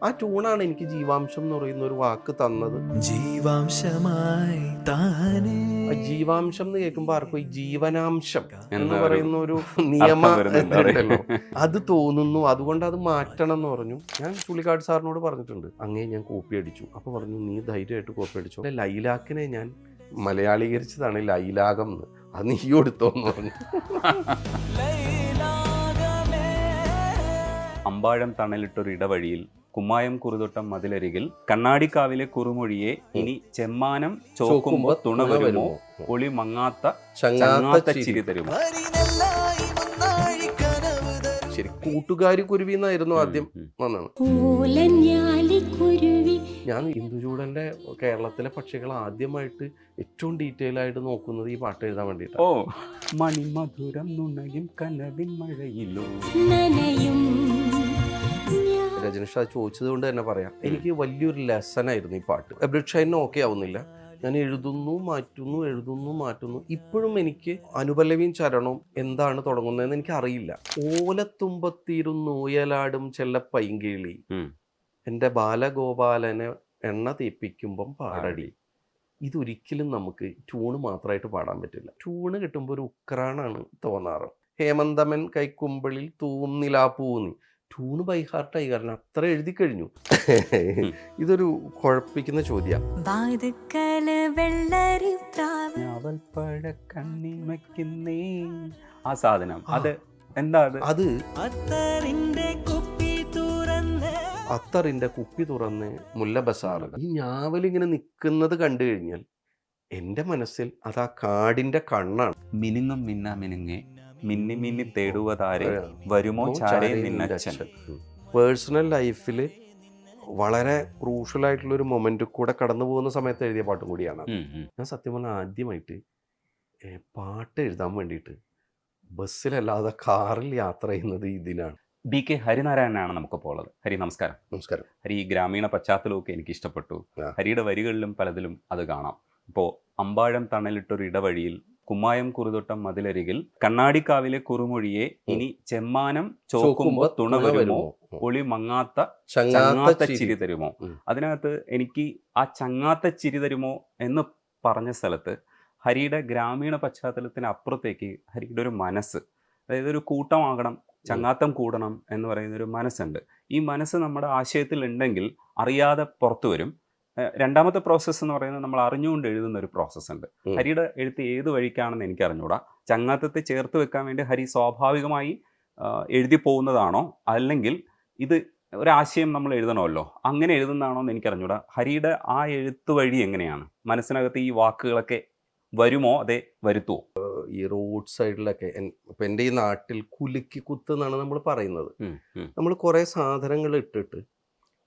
ആ ട്യൂണാണ് എനിക്ക് ജീവാംശം എന്ന് പറയുന്ന ഒരു വാക്ക് തന്നത്. ജീവാംശമായി താനേ. ജീവാംശം എന്ന് കേൾക്കുമ്പോൾ ആർക്കും ഈ ജീവനാംശം എന്ന് പറയുന്ന ഒരു നിയമം ഉണ്ടല്ലോ, അത് തോന്നുന്നു. അതുകൊണ്ട് അത് മാറ്റണം എന്ന് പറഞ്ഞു. ഞാൻ ചുള്ളിക്കാട് സാറിനോട് പറഞ്ഞിട്ടുണ്ട്, അങ്ങേ ഞാൻ കോപ്പി അടിച്ചു. അപ്പൊ പറഞ്ഞു, നീ ധൈര്യമായിട്ട് കോപ്പി അടിച്ചു. ലൈലാക്കിനെ ഞാൻ മലയാളീകരിച്ചതാണ് ലൈലാകം എന്ന്, അത് നീ എടുത്തോന്ന് പറഞ്ഞു. അമ്പാഴം തണലിട്ടൊരു ഇടവഴിയിൽ കുമ്മായം കുറുതൊട്ടം മതിലരികിൽ കണ്ണാടിക്കാവിലെ കുറുമൊഴിയെ ഇനി ചെമ്മാനം ചോക്കുമ്പോ തുണ വരുമോ, ഒളി മങ്ങാത്ത ചങ്ങാത്ത ചിരി തരുമോ. ശരി, കൂട്ടുകാരി കുരുവി എന്നായിരുന്നു ആദ്യം വന്നത്. ഞാൻ ഇന്ദുചൂടന്റെ കേരളത്തിലെ പക്ഷികൾ ആദ്യമായിട്ട് ഏറ്റവും ഡീറ്റെയിൽ ആയിട്ട് നോക്കുന്നത് ഈ പാട്ട് എഴുതാൻ വേണ്ടിയിട്ട്. ഓ, മണിമധുരം നുണയും കനവിൻ മഴയിലോ. രജനീഷ് അത് ചോദിച്ചത് കൊണ്ട് തന്നെ പറയാം, എനിക്ക് വലിയൊരു ലെസൺ ആയിരുന്നു ഈ പാട്ട്. എബ്രിഡ് ഓക്കെ ആവുന്നില്ല, ഞാൻ എഴുതുന്നു മാറ്റുന്നു, എഴുതുന്നു മാറ്റുന്നു. ഇപ്പോഴും എനിക്ക് അനുപല്ലവിയും ചരണവും എന്താണ് തുടങ്ങുന്നതെന്ന് എനിക്ക് അറിയില്ല. ഓലത്തുമ്പത്തിരുന്നു ഊയലാടും ചെല്ല പൈങ്കിളി, എൻ്റെ ബാലഗോപാലനെ എണ്ണ തേപ്പിക്കുമ്പം പാടടി. ഇതൊരിക്കലും നമുക്ക് ട്യൂണ് മാത്രമായിട്ട് പാടാൻ പറ്റില്ല. ട്യൂണ് കിട്ടുമ്പോൾ ഒരു ഉക്രാനാണ് തോന്നാറ്. ഹേമന്തമൻ കൈക്കുമ്പിളിൽ തൂന്നിലാപ്പൂന്നി, ട്യൂണ് ബൈ ഹാർട്ടായി, കാരണം അത്ര എഴുതി കഴിഞ്ഞു. ഇതൊരു കുഴപ്പിക്കുന്ന ചോദ്യം. ആ സാധനം അത് എന്താ? അത് അത്തറിന്റെ കുപ്പി തുറന്ന് മുല്ല ബസാറ്. ഈ ഞാവലിങ്ങനെ നിൽക്കുന്നത് കണ്ടു കഴിഞ്ഞാൽ എൻ്റെ മനസ്സിൽ അത് ആ കാടിന്റെ കണ്ണാണ്. മിനുങ്ങും മിന്ന മിനുങ്ങെ മിന്നി മിന്നി തേടുവതാരെ വരുമോ ചാരേ നിന്നച്ഛൻ. പേഴ്സണൽ ലൈഫിൽ വളരെ ക്രൂഷ്യൽ ആയിട്ടുള്ളൊരു മൊമെന്റ് കൂടെ കടന്നു പോകുന്ന സമയത്ത് എഴുതിയ പാട്ടും കൂടിയാണ്. ഞാൻ സത്യം പറഞ്ഞാൽ ആദ്യമായിട്ട് പാട്ട് എഴുതാൻ വേണ്ടിയിട്ട് ബസ്സിലല്ലാതെ കാറിൽ യാത്ര ചെയ്യുന്നത് ഇതിനാണ്. BK ഹരിനാരായണനാണ് നമുക്കിപ്പോൾ ഉള്ളത്. ഹരി, നമസ്കാരം. നമസ്കാരം. ഹരി, ഈ ഗ്രാമീണ പശ്ചാത്തലമൊക്കെ എനിക്ക് ഇഷ്ടപ്പെട്ടു. ഹരിയുടെ വരികളിലും പലതിലും അത് കാണാം. ഇപ്പോൾ അമ്പാഴം തണലിട്ടൊരു ഇടവഴിയിൽ കുമ്മായം കുറുതൊട്ടം മതിലരികിൽ കണ്ണാടിക്കാവിലെ കുറുമൊഴിയെ ഇനി ചെമ്മാനം ചോക്കുമ്പോ തുണ വരുമോ, ഒളി മങ്ങാത്ത ചങ്ങാത്ത ചിരി തരുമോ. അതിനകത്ത് എനിക്ക് ആ ചങ്ങാത്ത ചിരി തരുമോ എന്ന് പറഞ്ഞ സ്ഥലത്ത് ഹരിയുടെ ഗ്രാമീണ പശ്ചാത്തലത്തിന് അപ്പുറത്തേക്ക് ഹരിയുടെ ഒരു മനസ്സ്, അതായത് ഒരു കൂട്ടമാകണം, ചങ്ങാത്തം കൂടണം എന്ന് പറയുന്നൊരു മനസ്സുണ്ട്. ഈ മനസ്സ് നമ്മുടെ ആശയത്തിൽ ഉണ്ടെങ്കിൽ അറിയാതെ പുറത്തു വരും. രണ്ടാമത്തെ പ്രോസസ്സ് എന്ന് പറയുന്നത് നമ്മൾ അറിഞ്ഞുകൊണ്ട് എഴുതുന്ന ഒരു പ്രോസസ്സ് ഉണ്ട്. ഹരിയുടെ എഴുത്ത് ഏത് വഴിക്കാണെന്ന് എനിക്ക് അറിഞ്ഞൂടാ. ചങ്ങാത്തത്തെ ചേർത്ത് വെക്കാൻ വേണ്ടി ഹരി സ്വാഭാവികമായി എഴുതി പോകുന്നതാണോ, അല്ലെങ്കിൽ ഇത് ഒരാശയം നമ്മൾ എഴുതണമല്ലോ അങ്ങനെ എഴുതുന്നതാണോ എന്ന് എനിക്കറിഞ്ഞൂടാ. ഹരിയുടെ ആ എഴുത്ത് വഴി എങ്ങനെയാണ്? മനസ്സിനകത്ത് ഈ വാക്കുകളൊക്കെ വരുമോ, അതെ വരുത്തുമോ? ഈ റോഡ് സൈഡിലൊക്കെ ഇപ്പം എൻ്റെ ഈ നാട്ടിൽ കുലുക്കി കുത്ത് എന്നാണ് നമ്മൾ പറയുന്നത്. നമ്മൾ കുറേ സാധനങ്ങൾ ഇട്ടിട്ട്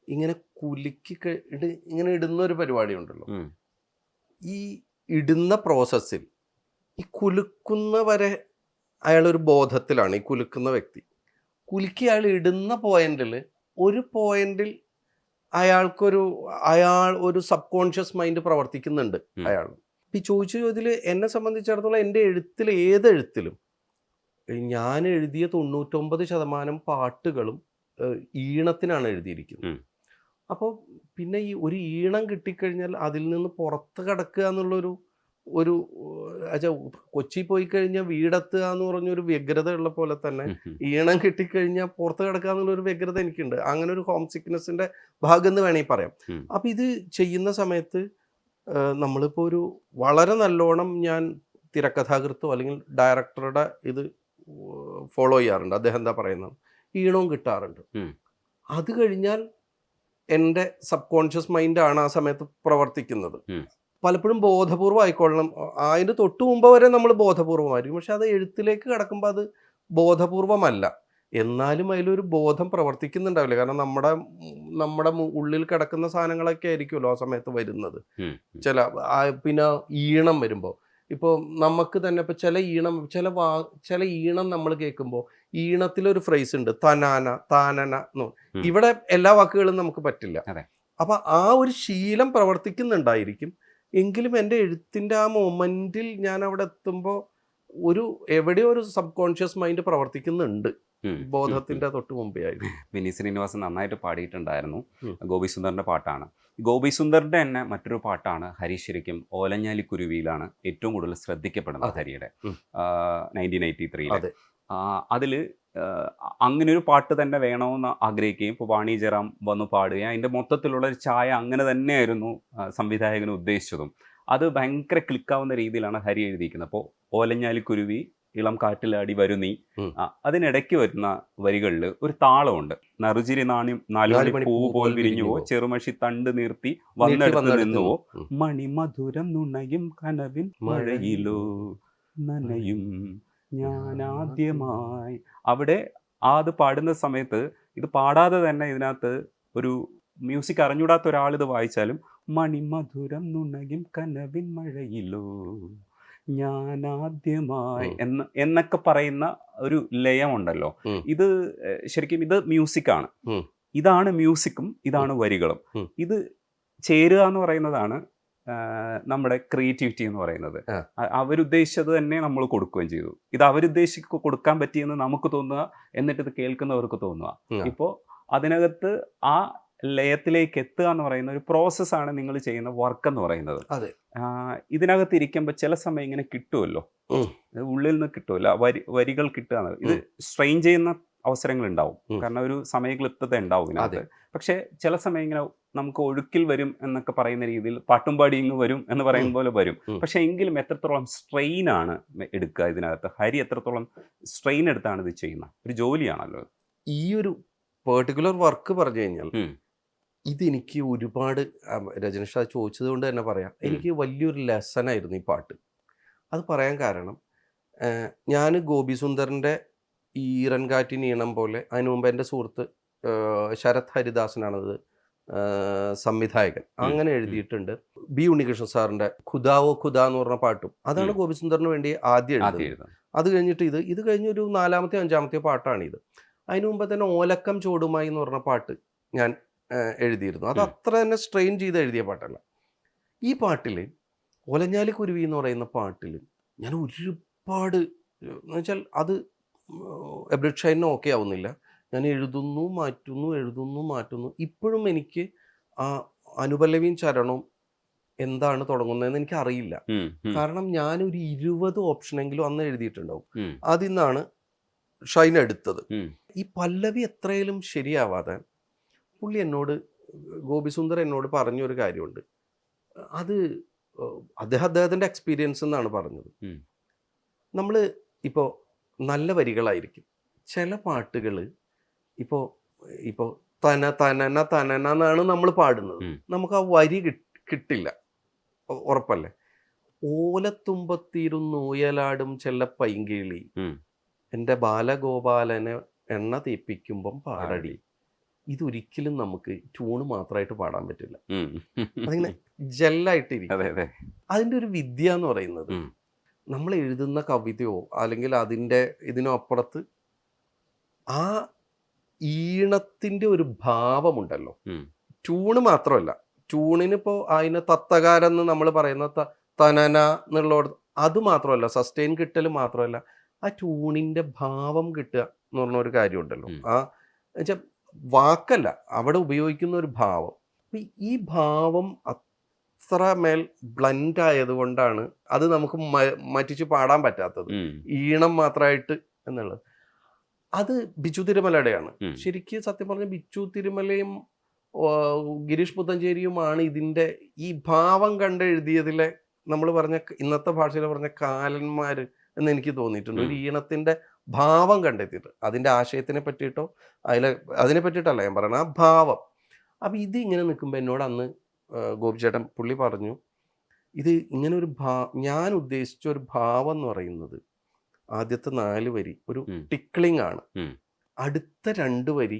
ഇങ്ങനെ കുലുക്കി ഇങ്ങനെ ഇടുന്ന ഒരു പരിപാടി ഉണ്ടല്ലോ. ഈ ഇടുന്ന പ്രോസസ്സിൽ ഈ കുലുക്കുന്ന വരെ അയാളൊരു ബോധത്തിലാണ്. ഈ കുലുക്കുന്ന വ്യക്തി കുലുക്കി അയാൾ ഇടുന്ന പോയിന്റിൽ അയാൾ ഒരു സബ് കോൺഷ്യസ് മൈൻഡ് പ്രവർത്തിക്കുന്നുണ്ട് അയാൾ. ഈ ചോദിച്ച ചോദ്യത്തിൽ എന്നെ സംബന്ധിച്ചിടത്തോളം എൻ്റെ എഴുത്തിൽ ഏതെഴുത്തിലും ഞാൻ എഴുതിയ 99% പാട്ടുകളും ഈണത്തിനാണ് എഴുതിയിരിക്കുന്നത്. അപ്പോൾ പിന്നെ ഈ ഒരു ഈണം കിട്ടിക്കഴിഞ്ഞാൽ അതിൽ നിന്ന് പുറത്ത് കിടക്കുക എന്നുള്ളൊരു കൊച്ചി പോയി കഴിഞ്ഞാൽ വീടെത്തുക എന്ന് പറഞ്ഞൊരു വ്യഗ്രത ഉള്ള പോലെ തന്നെ ഈണം കിട്ടിക്കഴിഞ്ഞാൽ പുറത്ത് കിടക്കുക എന്നുള്ളൊരു വ്യഗ്രത എനിക്കുണ്ട്. അങ്ങനെ ഒരു ഹോം സിക്നെസ്സിന്റെ ഭാഗം എന്ന് വേണമെങ്കിൽ പറയാം. അപ്പം ഇത് ചെയ്യുന്ന സമയത്ത് നമ്മളിപ്പോൾ ഒരു വളരെ നല്ലോണം ഞാൻ തിരക്കഥാകൃത്തോ അല്ലെങ്കിൽ ഡയറക്ടറുടെ ഇത് ഫോളോ ചെയ്യാറുണ്ട്. അദ്ദേഹം എന്താ പറയുന്നത്, ഈണവും കിട്ടാറുണ്ട്. അത് കഴിഞ്ഞാൽ എൻ്റെ സബ് കോൺഷ്യസ് മൈൻഡാണ് ആ സമയത്ത് പ്രവർത്തിക്കുന്നത്. പലപ്പോഴും ബോധപൂർവം ആയിക്കൊള്ളണം. അതിന് തൊട്ട് മുമ്പ് വരെ നമ്മൾ ബോധപൂർവമായിരിക്കും, പക്ഷെ അത് എഴുത്തിലേക്ക് കിടക്കുമ്പോൾ അത് ബോധപൂർവമല്ല. എന്നാലും അതിലൊരു ബോധം പ്രവർത്തിക്കുന്നുണ്ടാവില്ല. കാരണം നമ്മുടെ ഉള്ളിൽ കിടക്കുന്ന സാധനങ്ങളൊക്കെ ആയിരിക്കുമല്ലോ ആ സമയത്ത് വരുന്നത്. പിന്നെ ഈണം വരുമ്പോൾ ഇപ്പോൾ നമുക്ക് തന്നെ ഇപ്പോൾ ചില ഈണം നമ്മൾ കേൾക്കുമ്പോൾ ഈണത്തിലൊരു ഫ്രേസ് ഉണ്ട്, തനാന താനന എന്ന്. ഇവിടെ എല്ലാ വാക്കുകളും നമുക്ക് പറ്റില്ല. അപ്പം ആ ഒരു ശീലം പ്രവർത്തിക്കുന്നുണ്ടായിരിക്കും. എങ്കിലും എൻ്റെ എഴുത്തിൻ്റെ ആ മൊമെൻറ്റിൽ ഞാൻ അവിടെ എത്തുമ്പോൾ എവിടെയോ ഒരു സബ് കോൺഷ്യസ് മൈൻഡ് പ്രവർത്തിക്കുന്നുണ്ട്. ബോധത്തിന്റെ തൊട്ട് മുമ്പേ ആയിരുന്നു. വിനീത് ശ്രീനിവാസൻ നന്നായിട്ട് പാടിയിട്ടുണ്ടായിരുന്നു. ഉം. ഗോപി സുന്ദറിന്റെ പാട്ടാണ്. ഗോപി സുന്ദറിന്റെ തന്നെ മറ്റൊരു പാട്ടാണ് ഹരി ശരിക്കും ഓലഞ്ഞാലിക്കുരുവിയിലാണ് ഏറ്റവും കൂടുതൽ ശ്രദ്ധിക്കപ്പെടുന്നത് അതെ. ഹരിയുടെ. ഉം. 1983 അതെ. അതിൽ അങ്ങനെ ഒരു പാട്ട് തന്നെ വേണമെന്ന് ആഗ്രഹിക്കുകയും ഇപ്പോൾ വാണി ജയറാം വന്ന് പാടുകയും അതിൻ്റെ മൊത്തത്തിലുള്ള ഒരു ഛായ അങ്ങനെ തന്നെയായിരുന്നു സംവിധായകന് ഉദ്ദേശിച്ചതും. അത് ഭയങ്കര ക്ലിക്കാവുന്ന രീതിയിലാണ് ഹരി എഴുതിയിരിക്കുന്നത്. അപ്പോൾ ഓലഞ്ഞാലിക്കുരുവി ഇളം കാറ്റിലാടി വരുന്നീ, ഉം. അതിനിടയ്ക്ക് വരുന്ന വരികളിൽ ഒരു താളമുണ്ട്. നറുചിരി നാലുമണി പൂ പോൽ വിരിഞ്ഞുവോ, ചെറുമഷി തണ്ട് നീർത്തി വന്നെടുത്ത് നിന്നുവോ, മണിമധുരം നുണയും കനവിൻ മഴയിലോ നനയും ഞാൻ ആദ്യമായി. അവിടെ അത് പാടുന്ന സമയത്ത് ഇത് പാടാതെ തന്നെ ഇതിനകത്ത് ഒരു മ്യൂസിക് അറിഞ്ഞൂടാത്ത ഒരാൾ ഇത് വായിച്ചാലും മണിമധുരം നുണയും കനവിൻ മഴയിലോ ഞാൻ ആദ്യമായി എന്നൊക്കെ പറയുന്ന ഒരു ലയമുണ്ടല്ലോ. ഇത് ശരിക്കും ഇത് മ്യൂസിക്കാണ്. ഇതാണ് മ്യൂസിക്കും ഇതാണ് വരികളും. ഇത് ചേരുക എന്ന് പറയുന്നതാണ് നമ്മുടെ ക്രിയേറ്റിവിറ്റി എന്ന് പറയുന്നത്. അവരുദ്ദേശിച്ചത് തന്നെ നമ്മൾ കൊടുക്കുകയും ചെയ്തു. ഇത് അവരുദ്ദേശിച്ച് കൊടുക്കാൻ പറ്റിയെന്ന് നമുക്ക് തോന്നുക, എന്നിട്ട് ഇത് കേൾക്കുന്നവർക്ക് തോന്നുക. ഇപ്പോൾ അതിനകത്ത് ആ ലയത്തിലേക്ക് എത്തുക എന്ന് പറയുന്ന ഒരു പ്രോസസ്സാണ് നിങ്ങൾ ചെയ്യുന്ന വർക്ക് എന്ന് പറയുന്നത്. ഇതിനകത്ത് ഇരിക്കുമ്പോൾ ചില സമയം ഇങ്ങനെ കിട്ടുമല്ലോ, ഉള്ളിൽ നിന്ന് കിട്ടുമല്ലോ, വരികൾ കിട്ടുക. ഇത് സ്ട്രെയിൻ ചെയ്യുന്ന അവസരങ്ങൾ ഉണ്ടാവും, കാരണം ഒരു സമയക്ലിപ്തത ഉണ്ടാവും ഇതിനകത്ത്. പക്ഷെ ചില സമയം ഇങ്ങനെ നമുക്ക് ഒഴുക്കിൽ വരും എന്നൊക്കെ പറയുന്ന രീതിയിൽ പാട്ടും പാടി ഇങ്ങ് വരും എന്ന് പറയുന്ന പോലെ വരും. പക്ഷെ എങ്കിലും എത്രത്തോളം സ്ട്രെയിൻ ആണ് എടുക്കുക ഇതിനകത്ത്? ഹരി എത്രത്തോളം സ്ട്രെയിൻ എടുത്താണ് ഇത് ചെയ്യുന്നത്? ഒരു ജോലിയാണല്ലോ ഈ ഒരു പെർട്ടിക്കുലർ വർക്ക്. പറഞ്ഞു കഴിഞ്ഞാൽ ഇതെനിക്ക് ഒരുപാട്, രജനീഷ് അത് ചോദിച്ചത് കൊണ്ട് തന്നെ പറയാം, എനിക്ക് വലിയൊരു ലെസൺ ആയിരുന്നു ഈ പാട്ട്. അത് പറയാൻ കാരണം, ഞാൻ ഗോപി സുന്ദറിൻ്റെ ഈറൻകാറ്റിൻ ഈണം പോലെ, അതിനു മുമ്പ് എൻ്റെ സുഹൃത്ത് ശരത് ഹരിദാസനാണത് സംവിധായകൻ, അങ്ങനെ എഴുതിയിട്ടുണ്ട്. ബി ഉണ്ണികൃഷ്ണൻ സാറിൻ്റെ ഖുദാവോ ഖുദാ എന്ന് പറഞ്ഞ പാട്ടും അതാണ് ഗോപി സുന്ദറിന് വേണ്ടി ആദ്യം എഴുതുന്നത്. അത് കഴിഞ്ഞിട്ട് ഇത് കഴിഞ്ഞൊരു 4-ാമത്തെയോ 5-ാമത്തെയോ പാട്ടാണിത്. അതിനു മുമ്പ് തന്നെ ഓലക്കം ചോടുമായി എന്ന് പറഞ്ഞ പാട്ട് ഞാൻ എഴുതിയിരുന്നു. അത് അത്ര തന്നെ സ്ട്രെയിൻ ചെയ്ത് എഴുതിയ പാട്ടല്ല. ഈ പാട്ടിൽ ഓലഞ്ഞാലിക്കുരുവി എന്ന് പറയുന്ന പാട്ടിൽ ഞാൻ ഒരുപാട്, എന്ന് വെച്ചാൽ അത് എബ്രിഡ് ഷൈനിന് ഓക്കെ ആവുന്നില്ല. ഞാൻ എഴുതുന്നു മാറ്റുന്നു. ഇപ്പോഴും എനിക്ക് ആ അനുപല്ലവിയും ചരണവും എന്താണ് തുടങ്ങുന്നതെന്ന് എനിക്ക് അറിയില്ല. കാരണം ഞാനൊരു 20 ഓപ്ഷനെങ്കിലും അന്ന് എഴുതിയിട്ടുണ്ടാവും. അതിൽ നിന്നാണ് ഷൈൻ എടുത്തത്. ഈ പല്ലവി എത്രയും ശരിയാവാതെ പുള്ളി ഗോപി സുന്ദർ എന്നോട് പറഞ്ഞൊരു കാര്യമുണ്ട്. അത് അദ്ദേഹത്തിൻ്റെ എക്സ്പീരിയൻസ് എന്നാണ് പറഞ്ഞത്. നമ്മൾ ഇപ്പോൾ നല്ല വരികളായിരിക്കും, ചില പാട്ടുകൾ ഇപ്പോൾ തനന എന്നാണ് നമ്മൾ പാടുന്നത്, നമുക്ക് ആ വരി കിട്ടില്ല, ഉറപ്പല്ലേ? ഓലത്തുമ്പത്തിരുന്നൂയലാടും ചെല്ലപ്പൈങ്കിളി എൻ്റെ ബാലഗോപാലനെ എണ്ണ തേപ്പിക്കുമ്പം പാടടി. ഇതൊരിക്കലും നമുക്ക് ട്യൂണ് മാത്രമായിട്ട് പാടാൻ പറ്റില്ല. അതിങ്ങനെ ജെല്ലായിട്ടിരിക്കും. അതിൻ്റെ ഒരു വിദ്യ എന്ന് പറയുന്നത്, നമ്മൾ എഴുതുന്ന കവിതയോ അല്ലെങ്കിൽ അതിൻ്റെ ഇതിനോ അപ്പുറത്ത് ആ ഈണത്തിൻ്റെ ഒരു ഭാവമുണ്ടല്ലോ. ട്യൂണ് മാത്രമല്ല, ട്യൂണിനിപ്പോൾ അതിന് തത്തകാരെന്ന് നമ്മൾ പറയുന്ന തനന എന്നുള്ള അത് മാത്രമല്ല, സസ്റ്റെയിൻ കിട്ടൽ മാത്രമല്ല, ആ ട്യൂണിൻ്റെ ഭാവം കിട്ടുക എന്ന് പറഞ്ഞൊരു കാര്യമുണ്ടല്ലോ. ആ എന്നുവെച്ചാൽ വാക്കല്ല, അവിടെ ഉപയോഗിക്കുന്ന ഒരു ഭാവം. ഈ ഭാവം അത്ര മേൽ ബ്ലൻഡ് ആയതുകൊണ്ടാണ് അത് നമുക്ക് മാറ്റിച്ച് പാടാൻ പറ്റാത്തത്, ഈണം മാത്രമായിട്ട് എന്നുള്ളത്. അത് ബിച്ചു തിരുമലയുടെയാണ്. ശരിക്കും സത്യം പറഞ്ഞ ബിച്ചു തിരുമലയും ഗിരീഷ് പുത്തഞ്ചേരിയുമാണ് ഇതിൻ്റെ ഈ ഭാവം കണ്ടെഴുതിയതിലെ നമ്മൾ പറഞ്ഞ ഇന്നത്തെ ഭാഷയിൽ പറഞ്ഞ കാലന്മാർ എന്ന് എനിക്ക് തോന്നിയിട്ടുണ്ട്. ഒരു ഈണത്തിൻ്റെ ഭാവം കണ്ടെത്തിയിട്ട്, അതിൻ്റെ ആശയത്തിനെ പറ്റിയിട്ടോ അതിനെ പറ്റിയിട്ടല്ല ഞാൻ പറയണത്, ആ ഭാവം. അപ്പം ഇത് ഇങ്ങനെ നിൽക്കുമ്പോൾ എന്നോട് അന്ന് ഗോപിച്ചേട്ടൻ പുള്ളി പറഞ്ഞു, ഇത് ഇങ്ങനെ ഒരു ഞാൻ ഉദ്ദേശിച്ച ഒരു ഭാവം എന്ന് പറയുന്നത് ആദ്യത്തെ 4 വരി ഒരു ടിക്ലിംഗ് ആണ്, അടുത്ത 2 വരി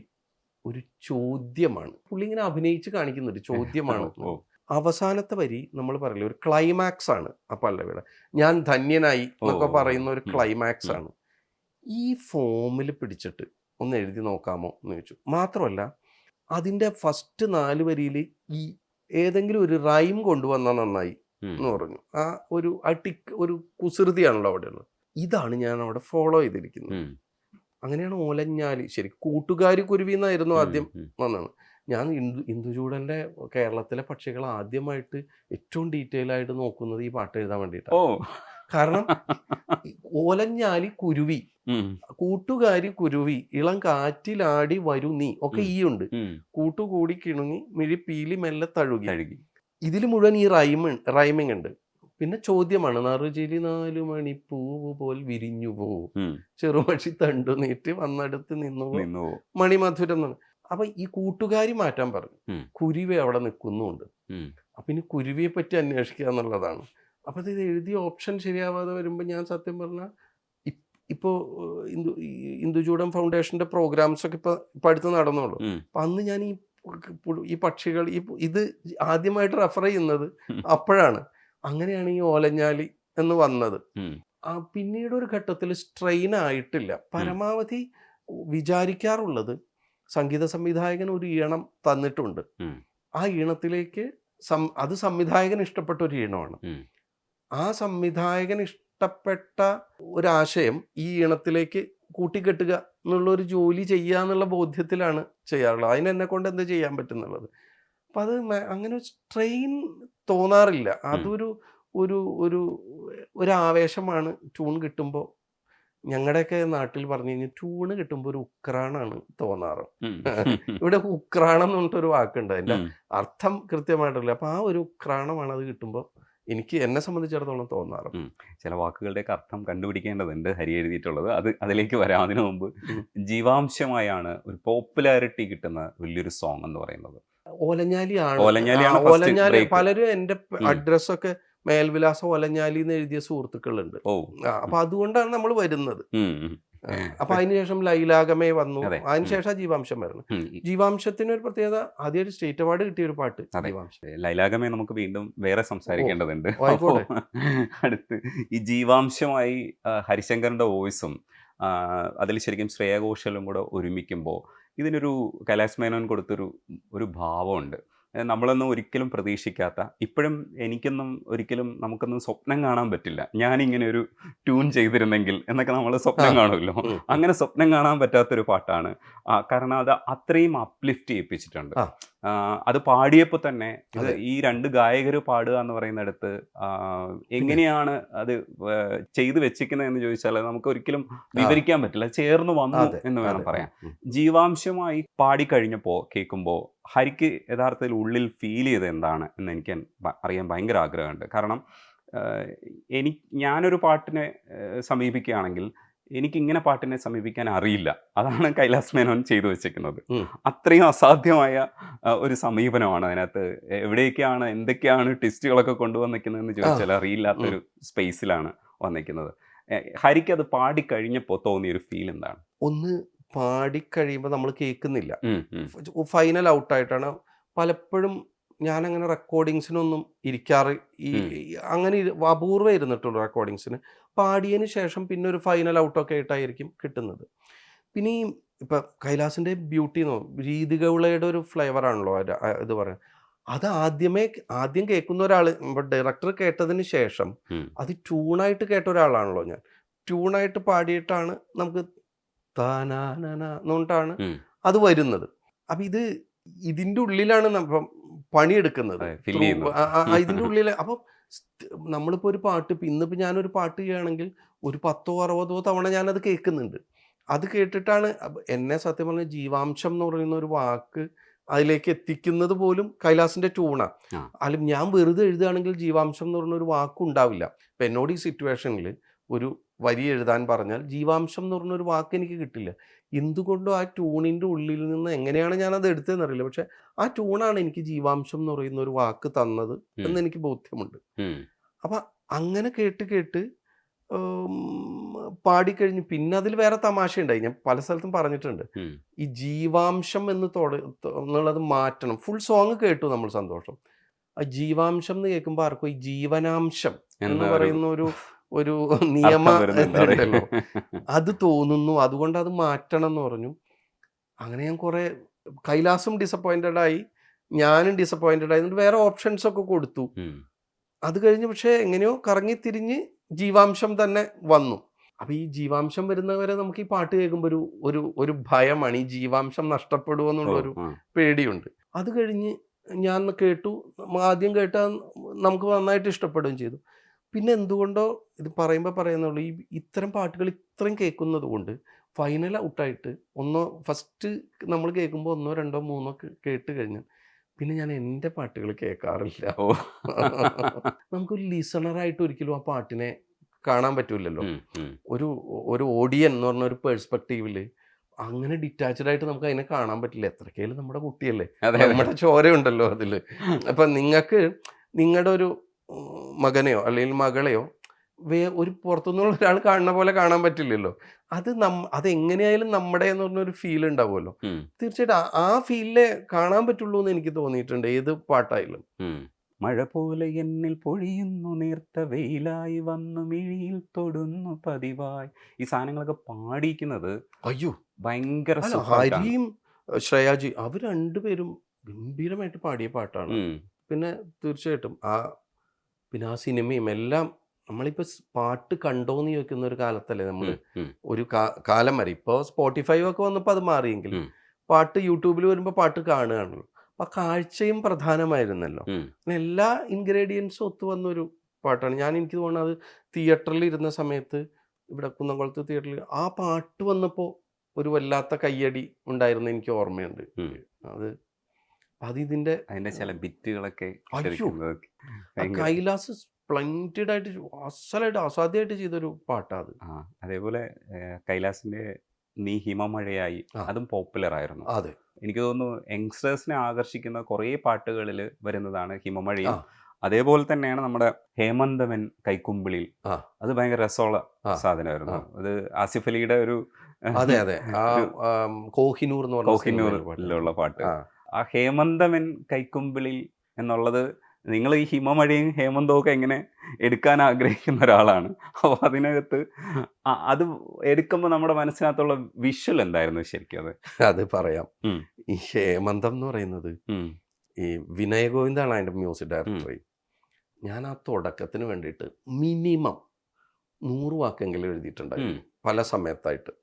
ഒരു ചോദ്യമാണ്. പുള്ളി ഇങ്ങനെ അഭിനയിച്ച് കാണിക്കുന്ന ഒരു ചോദ്യമാണ്. അവസാനത്തെ വരി നമ്മൾ പറയില്ല, ഒരു ക്ലൈമാക്സ് ആണ്. ആ പല്ലവിയുടെ ഞാൻ ധന്യനായി എന്നൊക്കെ പറയുന്ന ഒരു ക്ലൈമാക്സ് ആണ്. ഈ ഫോമിൽ പിടിച്ചിട്ട് ഒന്ന് എഴുതി നോക്കാമോ എന്ന് ചോദിച്ചു. മാത്രമല്ല അതിൻ്റെ ഫസ്റ്റ് 4 വരിയിൽ ഈ ഏതെങ്കിലും ഒരു റൈം കൊണ്ടുവന്നാൽ നന്നായി എന്ന് പറഞ്ഞു. ആ ഒരു കുസൃതിയാണല്ലോ അവിടെ ഉള്ളത്. ഇതാണ് ഞാൻ അവിടെ ഫോളോ ചെയ്തിരിക്കുന്നത്. അങ്ങനെയാണ് ഓലഞ്ഞാലി. ശരി, കൂട്ടുകാരി കുരുവി എന്നായിരുന്നു ആദ്യം വന്നത്. ഞാൻ ഇന്ദുചൂടൻ്റെ കേരളത്തിലെ പക്ഷികൾ ആദ്യമായിട്ട് ഏറ്റവും ഡീറ്റെയിൽ ആയിട്ട് നോക്കുന്നത് ഈ പാട്ട് എഴുതാൻ വേണ്ടിയിട്ടാണ്. കാരണം ഓലഞ്ഞാലി കുരുവി, കൂട്ടുകാരി കുരുവി, ഇളം കാറ്റിലാടി വരൂ നീ ഒക്കെ ഈ ഉണ്ട്. കൂട്ടുകൂടി കിണുങ്ങി മിഴിപ്പീലി മെല്ലെ തഴുകി. ഇതിൽ മുഴുവൻ ഈ റൈമിങ് ഉണ്ട്. പിന്നെ ചോദ്യമാണ്, നറുചിരി 4 മണിപ്പൂവ് പോൽ വിരിഞ്ഞു പോവും, ചെറുമഷി തണ്ടു നീട്ടി വന്നെടുത്ത് നിന്നു മണിമധുരം. അപ്പൊ ഈ കൂട്ടുകാരി മാറ്റാൻ പറഞ്ഞു, കുരുവി അവിടെ നിൽക്കുന്നുണ്ട്. അപ്പൊ ഇനി കുരുവിയെ പറ്റി അന്വേഷിക്കുക എന്നുള്ളതാണ്. അപ്പൊ ഇത് എഴുതിയ ഓപ്ഷൻ ശരിയാവാതെ വരുമ്പോൾ ഞാൻ സത്യം പറഞ്ഞാൽ ഇപ്പോൾ ഇന്ദുചൂടൻ ഫൗണ്ടേഷന്റെ പ്രോഗ്രാംസ് ഒക്കെ ഇപ്പൊ അടുത്ത് നടന്നുള്ളൂ. അപ്പൊ അന്ന് ഞാൻ ഈ പക്ഷികൾ ഇത് ആദ്യമായിട്ട് റെഫർ ചെയ്യുന്നത് അപ്പോഴാണ്. അങ്ങനെയാണ് ഈ ഓലഞ്ഞാലി എന്ന് വന്നത്. പിന്നീട് ഒരു ഘട്ടത്തിൽ സ്ട്രെയിൻ ആയിട്ടില്ല. പരമാവധി വിചാരിക്കാറുള്ളത് സംഗീത സംവിധായകൻ ഒരു ഈണം തന്നിട്ടുണ്ട്, ആ ഈണത്തിലേക്ക് അത് സംവിധായകൻ ഇഷ്ടപ്പെട്ട ഒരു ഈണമാണ്. ആ സംവിധായകൻ ഇഷ്ടപ്പെട്ട ഒരാശയം ഈ ഈണത്തിലേക്ക് കൂട്ടിക്കെട്ടുക എന്നുള്ളൊരു ജോലി ചെയ്യുക എന്നുള്ള ബോധ്യത്തിലാണ് ചെയ്യാറുള്ളത്. അതിന് എന്നെ കൊണ്ട് എന്ത് ചെയ്യാൻ പറ്റുന്നുള്ളത്. അപ്പം അത് അങ്ങനെ സ്ട്രെയിൻ തോന്നാറില്ല. അതൊരു ഒരു ഒരു ഒരു ആവേശമാണ്. ട്യൂൺ കിട്ടുമ്പോൾ ഞങ്ങളുടെയൊക്കെ നാട്ടിൽ പറഞ്ഞു കഴിഞ്ഞാൽ ട്യൂണ് കിട്ടുമ്പോൾ ഒരു ഉക്രാണാണ് തോന്നാറ്. ഇവിടെ ഉക്രാണം എന്ന് പറഞ്ഞിട്ടൊരു വാക്കുണ്ട്, അതിൻ്റെ അർത്ഥം കൃത്യമായിട്ടില്ല. അപ്പം ആ ഒരു ഉക്രാണമാണ് അത് കിട്ടുമ്പോൾ എനിക്ക് എന്നെ സംബന്ധിച്ചിടത്തോളം തോന്നാറ്. ചില വാക്കുകളുടെയൊക്കെ അർത്ഥം കണ്ടുപിടിക്കേണ്ടതുണ്ട് ഹരി എഴുതിയിട്ടുള്ളത്. അതിലേക്ക് വരാം. അതിനു മുമ്പ് ജീവാംശമായാണ് ഒരു പോപ്പുലാരിറ്റി കിട്ടുന്ന വലിയൊരു സോങ് എന്ന് പറയുന്നത് ഓലഞ്ഞാലിയാണ്. ഓലഞ്ഞാലി പലരും എൻ്റെ അഡ്രസ്സൊക്കെ മേൽവിലാസം ഓലഞ്ഞാലി എന്ന് എഴുതിയ സുഹൃത്തുക്കളുണ്ട്. അപ്പൊ അതുകൊണ്ടാണ് നമ്മൾ വരുന്നത്. അപ്പൊ അതിനുശേഷം ലൈലാഗമേ വന്നു, അതിനുശേഷം ജീവാംശം വരണം. ജീവാംശത്തിന് ഒരു പ്രത്യേകത, ആദ്യം ഒരു സ്റ്റേറ്റ് അവാർഡ് കിട്ടിയ ഒരു പാട്ട് ജീവാംശം. ലൈലാഗമേ നമുക്ക് വീണ്ടും വേറെ സംസാരിക്കേണ്ടതുണ്ട്. അടുത്ത് ഈ ജീവാംശമായി ഹരിശങ്കറിന്റെ വോയിസും അതിൽ ശരിക്കും ശ്രേയ ഘോഷലും കൂടെ ഒരുമിക്കുമ്പോൾ ഇതിനൊരു കൈലാസ് മേനോൻ കൊടുത്തൊരു ഭാവമുണ്ട്. നമ്മളൊന്നും ഒരിക്കലും പ്രതീക്ഷിക്കാത്ത, ഇപ്പോഴും ഒരിക്കലും നമുക്കൊന്നും സ്വപ്നം കാണാൻ പറ്റില്ല ഞാനിങ്ങനെ ഒരു ട്യൂൺ ചെയ്തിരുന്നെങ്കിൽ എന്നൊക്കെ നമ്മൾ സ്വപ്നം കാണുമല്ലോ. അങ്ങനെ സ്വപ്നം കാണാൻ പറ്റാത്തൊരു പാട്ടാണ്. കാരണം അത് അത്രയും അപ്ലിഫ്റ്റ് ചെയ്യിപ്പിച്ചിട്ടുണ്ട്. അത് പാടിയപ്പോൾ തന്നെ ഈ 2 ഗായകർ പാടുക എന്ന് പറയുന്നിടത്ത് എങ്ങനെയാണ് അത് ചെയ്തു വെച്ചിരിക്കുന്നത് എന്ന് ചോദിച്ചാൽ നമുക്ക് ഒരിക്കലും വിവരിക്കാൻ പറ്റില്ല. ചേർന്ന് വന്നു എന്ന് വേണം പറയാൻ. ജീവാംശമായി പാടിക്കഴിഞ്ഞപ്പോൾ കേൾക്കുമ്പോൾ ഹരിക്ക് യഥാർത്ഥത്തിൽ ഉള്ളിൽ ഫീൽ ചെയ്ത് എന്താണ് എന്ന് എനിക്ക് അറിയാൻ ഭയങ്കര ആഗ്രഹമുണ്ട്. കാരണം ഞാനൊരു പാട്ടിനെ സമീപിക്കുകയാണെങ്കിൽ എനിക്കിങ്ങനെ പാട്ടിനെ സമീപിക്കാൻ അറിയില്ല. അതാണ് കൈലാസ് മേനോൻ ചെയ്തു വെച്ചിരിക്കുന്നത്. അത്രയും അസാധ്യമായ ഒരു സമീപനമാണ് അതിനകത്ത്. എവിടേക്കാണ് എന്തൊക്കെയാണ് ട്വിസ്റ്റുകളൊക്കെ കൊണ്ടുവന്നിരിക്കുന്നതെന്ന് ചോദിച്ചാൽ അറിയില്ലാത്തൊരു സ്പേസിലാണ് വന്നിരിക്കുന്നത്. ഹരിക്ക് അത് പാടിക്കഴിഞ്ഞപ്പോൾ തോന്നിയൊരു ഫീൽ എന്താണ്? ഒന്ന്, പാടിക്കഴിയുമ്പോൾ നമ്മൾ കേൾക്കുന്നില്ല, ഫൈനൽ ഔട്ടായിട്ടാണ്. പലപ്പോഴും ഞാനങ്ങനെ റെക്കോർഡിങ്സിനൊന്നും ഇരിക്കാറ് അങ്ങനെ അപൂർവം ഇരുന്നിട്ടുള്ളൂ. റെക്കോർഡിങ്സിന് പാടിയതിന് ശേഷം പിന്നെ ഒരു ഫൈനൽ ഔട്ടൊക്കെ ആയിട്ടായിരിക്കും കിട്ടുന്നത്. പിന്നെ ഈ ഇപ്പം കൈലാസിൻ്റെ ബ്യൂട്ടി രീതികൗളയുടെ ഒരു ഫ്ലേവറാണല്ലോ ഇത് പറയാൻ. അത് ആദ്യം കേൾക്കുന്ന ഒരാൾ, ഇപ്പോൾ ഡയറക്ടർ കേട്ടതിന് ശേഷം അത് ട്യൂണായിട്ട് കേട്ട ഒരാളാണല്ലോ ഞാൻ. ട്യൂണായിട്ട് പാടിയിട്ടാണ് നമുക്ക് താനാനാണ് അത് വരുന്നത്. അപ്പം ഇതിൻ്റെ ഉള്ളിലാണ് പണിയെടുക്കുന്നത്, ഇതിൻ്റെ ഉള്ളിൽ. അപ്പം നമ്മളിപ്പോൾ ഒരു പാട്ട്, ഇന്നിപ്പോൾ ഞാനൊരു പാട്ട് ചെയ്യുകയാണെങ്കിൽ ഒരു 10-60 തവണ ഞാനത് കേൾക്കുന്നുണ്ട്. അത് കേട്ടിട്ടാണ് എന്നെ സത്യം പറഞ്ഞാൽ ജീവാംശം എന്ന് പറയുന്ന ഒരു വാക്ക് അതിലേക്ക് എത്തിക്കുന്നത് പോലും കൈലാസിൻ്റെ ട്യൂണാണ്. അല്ലെങ്കിൽ ഞാൻ വെറുതെ എഴുതുകയാണെങ്കിൽ ജീവാംശം എന്ന് പറയുന്ന ഒരു വാക്കുണ്ടാവില്ല. ഇപ്പം എന്നോട് ഈ സിറ്റുവേഷനിൽ ഒരു വരി എഴുതാൻ പറഞ്ഞാൽ ജീവാംശം എന്ന് പറഞ്ഞൊരു വാക്ക് എനിക്ക് കിട്ടില്ല. എന്തുകൊണ്ടും ആ ട്യൂണിൻ്റെ ഉള്ളിൽ നിന്ന് എങ്ങനെയാണ് ഞാനത് എടുത്തതെന്നറിയില്ല. പക്ഷെ ആ ട്യൂണാണ് എനിക്ക് ജീവാംശം എന്ന് പറയുന്ന ഒരു വാക്ക് തന്നത് എന്ന് എനിക്ക് ബോധ്യമുണ്ട്. അപ്പം അങ്ങനെ കേട്ട് പാടിക്കഴിഞ്ഞ് പിന്നെ അതിൽ വേറെ തമാശ ഉണ്ടായി. ഞാൻ പല സ്ഥലത്തും പറഞ്ഞിട്ടുണ്ട്, ഈ ജീവാംശം എന്നുള്ളത് മാറ്റണം. ഫുൾ സോങ് കേട്ടു നമ്മൾ, സന്തോഷം. ആ ജീവാംശം എന്ന് കേൾക്കുമ്പോൾ ആർക്കും ഈ ജീവനാംശം എന്ന് പറയുന്ന ഒരു നിയമ ഉണ്ടല്ലോ, അത് തോന്നുന്നു. അതുകൊണ്ട് അത് മാറ്റണം എന്ന് പറഞ്ഞു. അങ്ങനെ ഞാൻ കുറെ, കൈലാസും ഡിസപ്പോയിൻറ്റഡ് ആയി, ഞാനും ഡിസപ്പോയിൻറ്റഡ് ആയി. എന്നിട്ട് വേറെ ഓപ്ഷൻസ് ഒക്കെ കൊടുത്തു. അത് കഴിഞ്ഞ് പക്ഷേ എങ്ങനെയോ കറങ്ങി തിരിഞ്ഞ് ജീവാംശം തന്നെ വന്നു. അപ്പൊ ഈ ജീവാംശം വരുന്നവരെ നമുക്ക് ഈ പാട്ട് കേൾക്കുമ്പോൾ ഒരു ഭയമാണ്, ഈ ജീവാംശം നഷ്ടപ്പെടുമോ എന്നുള്ളൊരു പേടിയുണ്ട്. അത് കഴിഞ്ഞ് ഞാൻ കേട്ടു, ആദ്യം കേട്ടാൽ നമുക്ക് നന്നായിട്ട് ഇഷ്ടപ്പെടുകയും ചെയ്തു. പിന്നെ എന്തുകൊണ്ടോ ഇത് പറയുന്നുള്ളൂ, ഈ ഇത്തരം പാട്ടുകൾ ഇത്രയും കേൾക്കുന്നത് കൊണ്ട് ഫൈനൽ ഔട്ടായിട്ട് ഫസ്റ്റ് നമ്മൾ കേൾക്കുമ്പോൾ 1, 2, 3 കേട്ട് കഴിഞ്ഞാൽ പിന്നെ ഞാൻ എൻ്റെ പാട്ടുകൾ കേൾക്കാറില്ല. നമുക്കൊരു ലിസണറായിട്ട് ഒരിക്കലും ആ പാട്ടിനെ കാണാൻ പറ്റൂലല്ലോ. ഒരു ഓഡിയൻ എന്ന് പറഞ്ഞ ഒരു പെർസ്പെക്റ്റീവിൽ അങ്ങനെ ഡിറ്റാച്ച്ഡ് ആയിട്ട് നമുക്ക് അതിനെ കാണാൻ പറ്റില്ല. എത്രക്കേലും നമ്മുടെ കുട്ടിയല്ലേ, നമ്മുടെ ചോരയുണ്ടല്ലോ അതിൽ. അപ്പം നിങ്ങൾക്ക് നിങ്ങളുടെ ഒരു മകനെയോ അല്ലെങ്കിൽ മകളെയോ ഒരു പുറത്തുനിന്നുള്ള ഒരാൾ കാണുന്ന പോലെ കാണാൻ പറ്റില്ലല്ലോ. അതെങ്ങനെയായാലും നമ്മുടെ എന്ന് പറഞ്ഞൊരു ഫീൽ ഉണ്ടാവുമല്ലോ. തീർച്ചയായിട്ടും ആ ഫീലിലെ കാണാൻ പറ്റുള്ളൂ എന്ന് എനിക്ക് തോന്നിയിട്ടുണ്ട്, ഏത് പാട്ടായാലും. മഴ പോലെ എന്നിൽ പൊഴിയുന്നു, നേർത്ത വെയിലായി വന്നു മിഴിയിൽ തൊടുന്നു പതിവായി. ഈ സാധനങ്ങളൊക്കെ പാടിക്കുന്നത് അയ്യോ ഭയങ്കര ഹരിയും ശ്രേയാജി അവർ രണ്ടുപേരും ഗംഭീരമായിട്ട് പാടിയ പാട്ടാണ്. പിന്നെ തീർച്ചയായിട്ടും പിന്നെ ആ സിനിമയും എല്ലാം നമ്മളിപ്പോൾ പാട്ട് കണ്ടോന്ന് ചോദിക്കുന്ന ഒരു കാലത്തല്ലേ നമ്മൾ, ഒരു കാലം വരെ. ഇപ്പോൾ സ്പോട്ടിഫൈ ഒക്കെ വന്നപ്പോൾ അത് മാറിയെങ്കിലും പാട്ട് യൂട്യൂബിൽ വരുമ്പോൾ പാട്ട് കാണുകയാണല്ലോ. അപ്പം കാഴ്ചയും പ്രധാനമായിരുന്നല്ലോ. എല്ലാ ഇൻഗ്രീഡിയൻസും ഒത്തു വന്നൊരു പാട്ടാണ്. എനിക്ക് തോന്നുന്നത് തിയേറ്ററിൽ ഇരുന്ന സമയത്ത്, ഇവിടെ കുന്നംകുളത്ത് തിയേറ്ററിൽ ആ പാട്ട് വന്നപ്പോൾ ഒരു വല്ലാത്ത കയ്യടി ഉണ്ടായിരുന്നു, എനിക്ക് ഓർമ്മയുണ്ട്. അതിന്റെ ചില ബിറ്റുകളൊക്കെ കൈലാസ് സ്പ്ലെൻഡിഡ് ആയിട്ട് അസലായിട്ട് അസാധ്യമായിട്ട് ചെയ്തൊരു പാട്ടാണ്. അതേപോലെ കൈലാസിന്റെ നീ ഹിമമഴയായി, അതും പോപ്പുലർ ആയിരുന്നു. അതെ, എനിക്ക് തോന്നുന്നു യങ്സ്റ്റേഴ്സിനെ ആകർഷിക്കുന്ന കുറേ പാട്ടുകളിൽ വരുന്നതാണ് ഹിമമഴയും. അതേപോലെ തന്നെയാണ് നമ്മുടെ ഹേമന്തമൻ കൈക്കുമ്പിളിൽ, അത് ഭയങ്കര രസമുള്ള സാധനമായിരുന്നു. അത് ആസിഫ് അലിയുടെ ഒരു കോഹിനൂറിലുള്ള പാട്ട്. ആ ഹേമന്തമൻ കൈക്കുമ്പിളിൽ എന്നുള്ളത്, നിങ്ങൾ ഈ ഹിമമഴയും ഹേമന്തവും ഒക്കെ എങ്ങനെ എടുക്കാൻ ആഗ്രഹിക്കുന്ന ഒരാളാണ്. അപ്പോൾ അതിനകത്ത് അത് എടുക്കുമ്പോൾ നമ്മുടെ മനസ്സിനകത്തുള്ള വിഷ്വൽ എന്തായിരുന്നു ശരിക്കും? അത് പറയാം. ഈ ഹേമന്തം എന്ന് പറയുന്നത് ഈ വിനയ ഗോവിന്ദാണ് അതിൻ്റെ മ്യൂസിക് ഡയറക്ടർ. ഞാൻ ആ തുടക്കത്തിന് വേണ്ടിയിട്ട് മിനിമം 100 വാക്കെങ്കിലും എഴുതിയിട്ടുണ്ടായിരുന്നു പല സമയത്തായിട്ട്.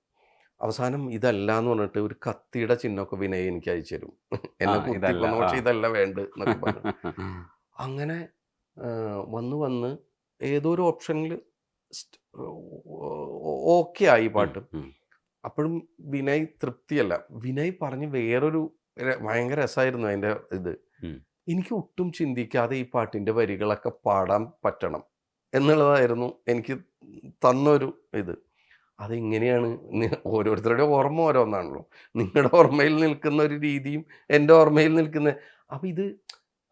അവസാനം ഇതല്ല എന്ന് പറഞ്ഞിട്ട് ഒരു കത്തിയുടെ ചിഹ്നമൊക്കെ വിനയ് എനിക്ക് അയച്ചു തരും, എന്നെ കുത്തിക്കൊന്നു, പക്ഷെ ഇതല്ല വേണ്ട എന്നൊക്കെ പറഞ്ഞു. അങ്ങനെ വന്ന് ഏതോ ഒരു ഓപ്ഷനിൽ ഓക്കെ ആയി പാട്ട്. അപ്പോഴും വിനയ് തൃപ്തിയല്ല. വിനയ് പറഞ്ഞ് വേറൊരു ഭയങ്കര രസമായിരുന്നു അതിൻ്റെ ഇത്. എനിക്ക് ഒട്ടും ചിന്തിക്കാതെ ഈ പാട്ടിൻ്റെ വരികളൊക്കെ പാടാൻ പറ്റണം എന്നുള്ളതായിരുന്നു എനിക്ക് തന്നൊരു ഇത്. അതെങ്ങനെയാണ്, ഓരോരുത്തരുടെ ഓർമ്മ ഓരോന്നാണല്ലോ. നിങ്ങളുടെ ഓർമ്മയിൽ നിൽക്കുന്ന ഒരു രീതിയും എൻ്റെ ഓർമ്മയിൽ നിൽക്കുന്ന.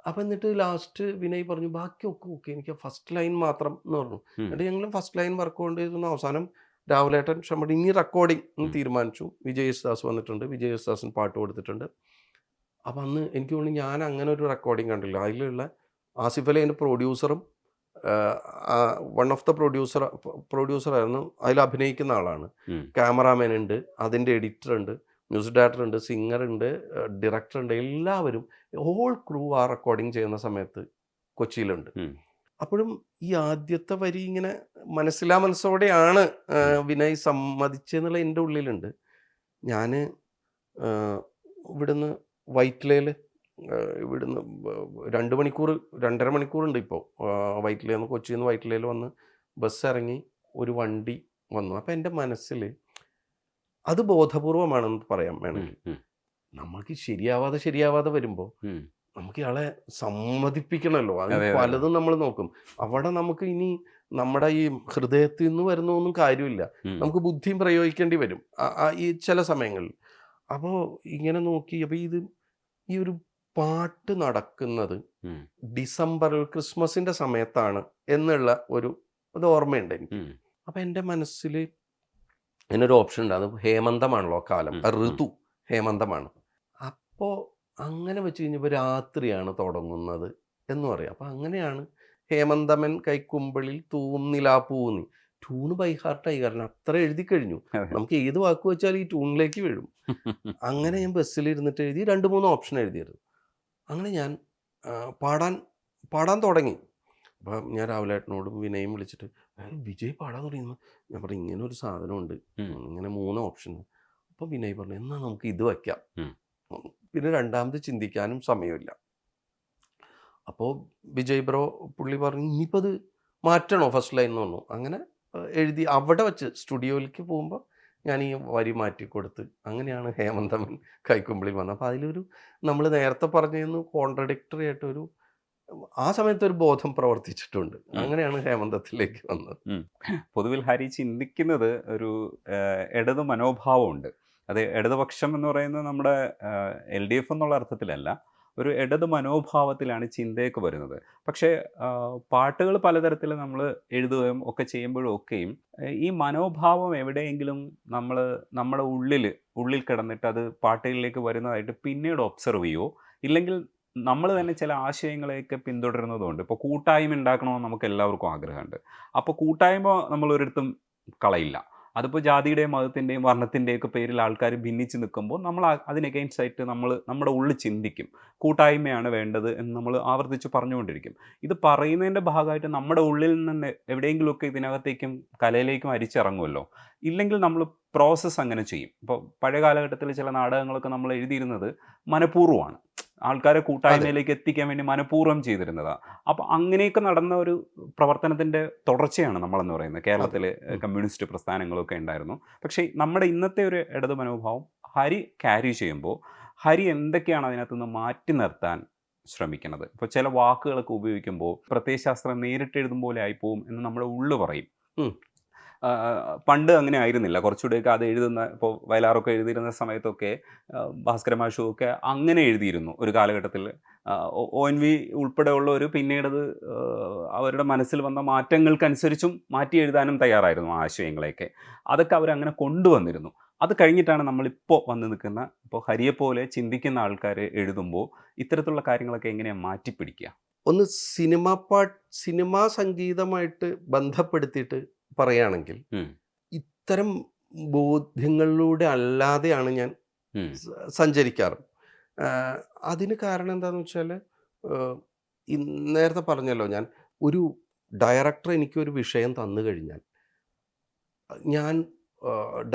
അപ്പം എന്നിട്ട് ലാസ്റ്റ് വിനയ് പറഞ്ഞു ബാക്കിയൊക്കെ ഓക്കെ, എനിക്ക് ഫസ്റ്റ് ലൈൻ മാത്രം എന്ന് പറഞ്ഞു. എന്നിട്ട് ഞങ്ങൾ ഫസ്റ്റ് ലൈൻ വർക്ക് കൊണ്ടിരുന്ന അവസാനം രാവിലേട്ടൻ ക്ഷമടി ഇനി റെക്കോർഡിങ് തീരുമാനിച്ചു. വിജയ് യേശുദാസ് വന്നിട്ടുണ്ട്, വിജയ് യേശുദാസിന് പാട്ട് കൊടുത്തിട്ടുണ്ട്. അപ്പം അന്ന് എനിക്ക് തോന്നുന്നു ഞാൻ അങ്ങനെ ഒരു റെക്കോർഡിങ് കണ്ടില്ല. അതിലുള്ള ആസിഫ് അലി അതിൻ്റെ പ്രൊഡ്യൂസറും വൺ ഓഫ് ദ പ്രൊഡ്യൂസറായിരുന്നു, അതിൽ അഭിനയിക്കുന്ന ആളാണ്. ക്യാമറാമാൻ ഉണ്ട്, അതിൻ്റെ എഡിറ്റർ ഉണ്ട്, മ്യൂസിക് ഡയറക്ടർ ഉണ്ട്, സിംഗർ ഉണ്ട്, ഡയറക്ടർ ഉണ്ട്. എല്ലാവരും ഹോൾ ക്രൂ ആ റെക്കോർഡിങ് ചെയ്യുന്ന സമയത്ത് കൊച്ചിയിലുണ്ട്. അപ്പോഴും ഈ ആദ്യത്തെ വരി ഇങ്ങനെ മനസ്സോടെയാണ് വിനയ് സമ്മതിച്ചെന്നുള്ള എൻ്റെ ഉള്ളിലുണ്ട്. ഞാൻ ഇവിടുന്ന് വൈറ്റ്ലയിൽ ഇവിടുന്ന് 2 മണിക്കൂർ 2.5 മണിക്കൂറുണ്ട് ഇപ്പോൾ വൈറ്റ്ലയിൽ നിന്ന്, കൊച്ചിയിൽ നിന്ന് വൈറ്റ്ലയിൽ വന്ന് ബസ് ഇറങ്ങി ഒരു വണ്ടി വന്നു. അപ്പം എൻ്റെ മനസ്സിൽ അത് ബോധപൂർവമാണെന്ന് പറയാൻ വേണമെങ്കിൽ, നമ്മൾക്ക് ശരിയാവാതെ വരുമ്പോൾ നമുക്ക് ഇയാളെ സമ്മതിപ്പിക്കണമല്ലോ. അത് പലതും നമ്മൾ നോക്കും. അവിടെ നമുക്ക് ഇനി നമ്മുടെ ഈ ഹൃദയത്തിൽ നിന്ന് വരുന്നൊന്നും കാര്യമില്ല, നമുക്ക് ബുദ്ധിയും പ്രയോഗിക്കേണ്ടി വരും ഈ ചില സമയങ്ങളിൽ. അപ്പോൾ ഇങ്ങനെ നോക്കി, അപ്പോൾ ഈ ഒരു പാട്ട് നടക്കുന്നത് ഡിസംബറിൽ ക്രിസ്മസിൻ്റെ സമയത്താണ് എന്നുള്ള അത് ഓർമ്മയുണ്ട് എനിക്ക്. അപ്പം എൻ്റെ മനസ്സിൽ അതിനൊരു ഓപ്ഷൻ ഉണ്ട്, അത് ഹേമന്തമാണല്ലോ കാലം, ഋതു ഹേമന്തമാണ്. അപ്പോൾ അങ്ങനെ വെച്ച് കഴിഞ്ഞപ്പോൾ രാത്രിയാണ് തുടങ്ങുന്നത് എന്ന് പറയാം. അപ്പം അങ്ങനെയാണ് ഹേമന്തമൻ കൈക്കുമ്പിളിൽ തൂന്നിലാപ്പൂന്നി. ട്യൂണ് ബൈ ഹാർട്ടായി, കാരണം അത്ര എഴുതി കഴിഞ്ഞു. നമുക്ക് ഏത് വാക്ക് വെച്ചാൽ ഈ ട്യൂണിലേക്ക് വീഴും. അങ്ങനെ ഞാൻ ബസ്സിലിരുന്നിട്ട് എഴുതി 2-3 ഓപ്ഷൻ എഴുതിയത്. അങ്ങനെ ഞാൻ പാടാൻ തുടങ്ങി. അപ്പം ഞാൻ രാവിലേട്ടനോടും വിനയും വിളിച്ചിട്ട് വിജയ് പാടാൻ തുടങ്ങുന്നു. ഞാൻ പറഞ്ഞു ഇങ്ങനെ ഒരു സാധനമുണ്ട്, ഇങ്ങനെ 3 ഓപ്ഷൻ. അപ്പോൾ വിനയ് പറഞ്ഞു എന്നാൽ നമുക്ക് ഇത് വയ്ക്കാം. പിന്നെ രണ്ടാമത് ചിന്തിക്കാനും സമയമില്ല. അപ്പോൾ വിജയ് ബ്രോ പുള്ളി പറഞ്ഞു ഇനിയിപ്പോൾ അത് മാറ്റണോ ഫസ്റ്റ് ലൈൻ എന്ന് പറഞ്ഞു. അങ്ങനെ എഴുതി അവിടെ വെച്ച് സ്റ്റുഡിയോയിലേക്ക് പോകുമ്പോൾ ഞാൻ ഈ വരി മാറ്റി കൊടുത്ത് അങ്ങനെയാണ് ഹേമന്തമൻ കൈക്കുമ്പിളിൽ വന്നത്. അപ്പോൾ അതിലൊരു നമ്മൾ നേരത്തെ പറഞ്ഞതിന് കോൺട്രഡിക്ടറി ആയിട്ടൊരു ആ സമയത്ത് ഒരു ബോധം പ്രവർത്തിച്ചിട്ടുണ്ട്. അങ്ങനെയാണ് ഹേമന്തത്തിലേക്ക് വന്നത്. പൊതുവിൽ ഹരി ചിന്തിക്കുന്നത് ഒരു ഇടത് മനോഭാവമുണ്ട്. അത് ഇടതുപക്ഷം എന്ന് പറയുന്നത് നമ്മുടെ LDF എന്നുള്ള അർത്ഥത്തിലല്ല, ഒരു ഇടത് മനോഭാവത്തിലാണ് ചിന്തയൊക്കെ വരുന്നത്. പക്ഷേ പാട്ടുകൾ പലതരത്തിൽ നമ്മൾ എഴുതുകയും ഒക്കെ ചെയ്യുമ്പോഴും ഒക്കെയും ഈ മനോഭാവം എവിടെയെങ്കിലും നമ്മൾ നമ്മുടെ ഉള്ളിൽ കിടന്നിട്ട് അത് പാട്ടുകളിലേക്ക് വരുന്നതായിട്ട് പിന്നീട് ഒബ്സർവ് ചെയ്യുമോ, ഇല്ലെങ്കിൽ നമ്മൾ തന്നെ ചില ആശയങ്ങളെയൊക്കെ പിന്തുടരുന്നതുകൊണ്ട്. ഇപ്പോൾ കൂട്ടായ്മ ഉണ്ടാക്കണമെന്ന് നമുക്ക് എല്ലാവർക്കും ആഗ്രഹമുണ്ട്. അപ്പോൾ കൂട്ടായ്മ നമ്മൾ ഒരിടത്തും കളയില്ല. അതിപ്പോൾ ജാതിയുടെയും മതത്തിൻ്റെയും വർണ്ണത്തിൻ്റെയൊക്കെ പേരിൽ ആൾക്കാർ ഭിന്നിച്ച് നിൽക്കുമ്പോൾ നമ്മൾ അതിന് എഗെയിൻസ്റ്റ് ആയിട്ട് നമ്മുടെ ഉള്ളിൽ ചിന്തിക്കും, കൂട്ടായ്മയാണ് വേണ്ടത് എന്ന് നമ്മൾ ആവർത്തിച്ച് പറഞ്ഞുകൊണ്ടിരിക്കും. ഇത് പറയുന്നതിൻ്റെ ഭാഗമായിട്ട് നമ്മുടെ ഉള്ളിൽ നിന്ന് എവിടെയെങ്കിലുമൊക്കെ ഇതിനകത്തേക്കും കലയിലേക്കും അരിച്ചിറങ്ങുമല്ലോ. ഇല്ലെങ്കിൽ നമ്മൾ പ്രോസസ്സ് അങ്ങനെ ചെയ്യും. ഇപ്പോൾ പഴയ കാലഘട്ടത്തിൽ ചില നാടകങ്ങളൊക്കെ നമ്മൾ എഴുതിയിരുന്നത് മനഃപൂർവ്വമാണ്, ആൾക്കാരെ കൂട്ടായ്മയിലേക്ക് എത്തിക്കാൻ വേണ്ടി മനഃപൂർവ്വം ചെയ്തിരുന്നതാണ്. അപ്പോൾ അങ്ങനെയൊക്കെ നടന്ന ഒരു പ്രവർത്തനത്തിൻ്റെ തുടർച്ചയാണ് നമ്മളെന്ന് പറയുന്നത്. കേരളത്തിൽ കമ്മ്യൂണിസ്റ്റ് പ്രസ്ഥാനങ്ങളൊക്കെ ഉണ്ടായിരുന്നു. പക്ഷേ നമ്മുടെ ഇന്നത്തെ ഒരു ഇടത് മനോഭാവം ഹരി ക്യാരി ചെയ്യുമ്പോൾ ഹരി എന്തൊക്കെയാണ് അതിനകത്ത് നിന്ന് മാറ്റി നിർത്താൻ ശ്രമിക്കുന്നത്? ഇപ്പോൾ ചില വാക്കുകളൊക്കെ ഉപയോഗിക്കുമ്പോൾ പ്രത്യയശാസ്ത്രം നേരിട്ട് എഴുതും പോലെ ആയിപ്പോവും എന്ന് നമ്മുടെ ഉള്ളു പറയും. പണ്ട് അങ്ങനെ ആയിരുന്നില്ല. കുറച്ചുകൂടെയൊക്കെ അത് എഴുതുന്ന, ഇപ്പോൾ വയലാറൊക്കെ എഴുതിയിരുന്ന സമയത്തൊക്കെ ഭാസ്കര മാഷുമൊക്കെ അങ്ങനെ എഴുതിയിരുന്നു ഒരു കാലഘട്ടത്തിൽ. ONV ഉൾപ്പെടെയുള്ളവർ പിന്നീടത് അവരുടെ മനസ്സിൽ വന്ന മാറ്റങ്ങൾക്കനുസരിച്ചും മാറ്റി എഴുതാനും തയ്യാറായിരുന്നു ആശയങ്ങളെയൊക്കെ. അതൊക്കെ അവരങ്ങനെ കൊണ്ടുവന്നിരുന്നു. അത് കഴിഞ്ഞിട്ടാണ് നമ്മളിപ്പോൾ വന്ന് നിൽക്കുന്ന, ഇപ്പോൾ ഹരിയെപ്പോലെ ചിന്തിക്കുന്ന ആൾക്കാർ എഴുതുമ്പോൾ ഇത്തരത്തിലുള്ള കാര്യങ്ങളൊക്കെ എങ്ങനെയാണ് മാറ്റിപ്പിടിക്കുക? ഒന്ന് സിനിമാ സംഗീതമായിട്ട് ബന്ധപ്പെടുത്തിയിട്ട് പറയുകയാണെങ്കിൽ ഇത്തരം ബോധ്യങ്ങളിലൂടെ അല്ലാതെയാണ് ഞാൻ സഞ്ചരിക്കാറ്. അതിന് കാരണം എന്താണെന്ന് വെച്ചാൽ നേരത്തെ പറഞ്ഞല്ലോ, ഞാൻ ഒരു ഡയറക്ടർ എനിക്കൊരു വിഷയം തന്നു കഴിഞ്ഞാൽ ഞാൻ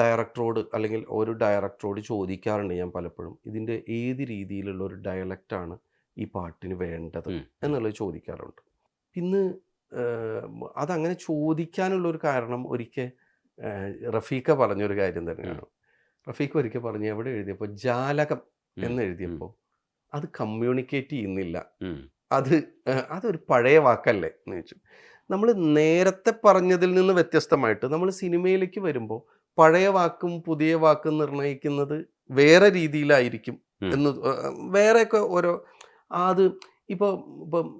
ഡയറക്ടറോട് അല്ലെങ്കിൽ ഒരു ഡയറക്ടറോട് ചോദിക്കാറുണ്ട് ഞാൻ പലപ്പോഴും, ഇതിൻ്റെ ഏത് രീതിയിലുള്ള ഒരു ഡയലക്റ്റാണ് ഈ പാട്ടിന് വേണ്ടത് എന്നുള്ളത് ചോദിക്കാറുണ്ട്. പിന്നെ അതങ്ങനെ ചോദിക്കാനുള്ളൊരു കാരണം ഒരിക്കൽ റഫീഖ പറഞ്ഞൊരു കാര്യം തന്നെയാണ്. റഫീഖ ഒരിക്കൽ പറഞ്ഞു, എവിടെ എഴുതിയപ്പോൾ ജാലകം എന്നെഴുതിയപ്പോൾ അത് കമ്മ്യൂണിക്കേറ്റ് ചെയ്യുന്നില്ല, അതൊരു പഴയ വാക്കല്ലേ എന്ന് ചോദിച്ചു. നമ്മൾ നേരത്തെ പറഞ്ഞതിൽ നിന്ന് വ്യത്യസ്തമായിട്ട് നമ്മൾ സിനിമയിലേക്ക് വരുമ്പോൾ പഴയ വാക്കും പുതിയ വാക്കും നിർണ്ണയിക്കുന്നത് വേറെ രീതിയിലായിരിക്കും എന്ന് വേറെയൊക്കെ ഓരോ അത് ഇപ്പം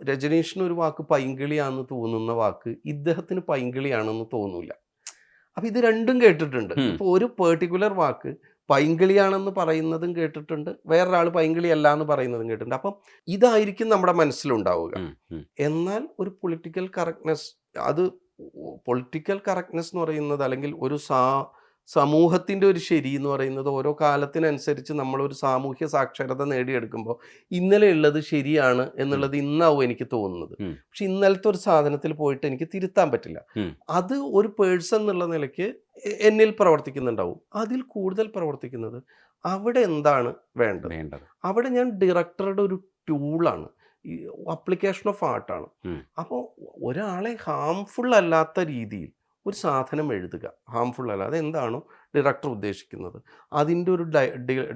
രജനീഷിന് ഒരു വാക്ക് പൈങ്കിളിയാണെന്ന് തോന്നുന്ന വാക്ക് ഇദ്ദേഹത്തിന് പൈങ്കിളിയാണെന്ന് തോന്നില്ല. അപ്പം ഇത് രണ്ടും കേട്ടിട്ടുണ്ട്. ഇപ്പോൾ ഒരു പെർട്ടിക്കുലർ വാക്ക് പൈങ്കിളിയാണെന്ന് പറയുന്നതും കേട്ടിട്ടുണ്ട്, വേറൊരാൾ പൈങ്കിളി അല്ല എന്ന് പറയുന്നതും കേട്ടിട്ടുണ്ട്. അപ്പം ഇതായിരിക്കും നമ്മുടെ മനസ്സിലുണ്ടാവുക. എന്നാൽ ഒരു പൊളിറ്റിക്കൽ കറക്റ്റ്നെസ് എന്ന് പറയുന്നത്, അല്ലെങ്കിൽ ഒരു സമൂഹത്തിൻ്റെ ഒരു ശരി എന്ന് പറയുന്നത് ഓരോ കാലത്തിനനുസരിച്ച് നമ്മളൊരു സാമൂഹ്യ സാക്ഷരത നേടിയെടുക്കുമ്പോൾ ഇന്നലെ ഉള്ളത് ശരിയാണ് എന്നുള്ളത് ഇന്നാവും എനിക്ക് തോന്നുന്നത്. പക്ഷെ ഇന്നലത്തെ ഒരു സാധനത്തിൽ പോയിട്ട് എനിക്ക് തിരുത്താൻ പറ്റില്ല. അത് ഒരു പേഴ്സൺ എന്നുള്ള നിലയ്ക്ക് എന്നിൽ പ്രവർത്തിക്കുന്നുണ്ടാവും. അതിൽ കൂടുതൽ പ്രവർത്തിക്കുന്നത് അവിടെ എന്താണ് വേണ്ടത്, അവിടെ ഞാൻ ഡയറക്ടറുടെ ഒരു ടൂളാണ്, ഈ അപ്ലിക്കേഷൻ ഓഫ് ആർട്ടാണ്. അപ്പോൾ ഒരാളെ ഹാംഫുൾ അല്ലാത്ത രീതിയിൽ ഒരു സാധനം എഴുതുക, ഹാംഫുൾ അല്ല, അതെന്താണോ ഡയറക്ടർ ഉദ്ദേശിക്കുന്നത്, അതിൻ്റെ ഒരു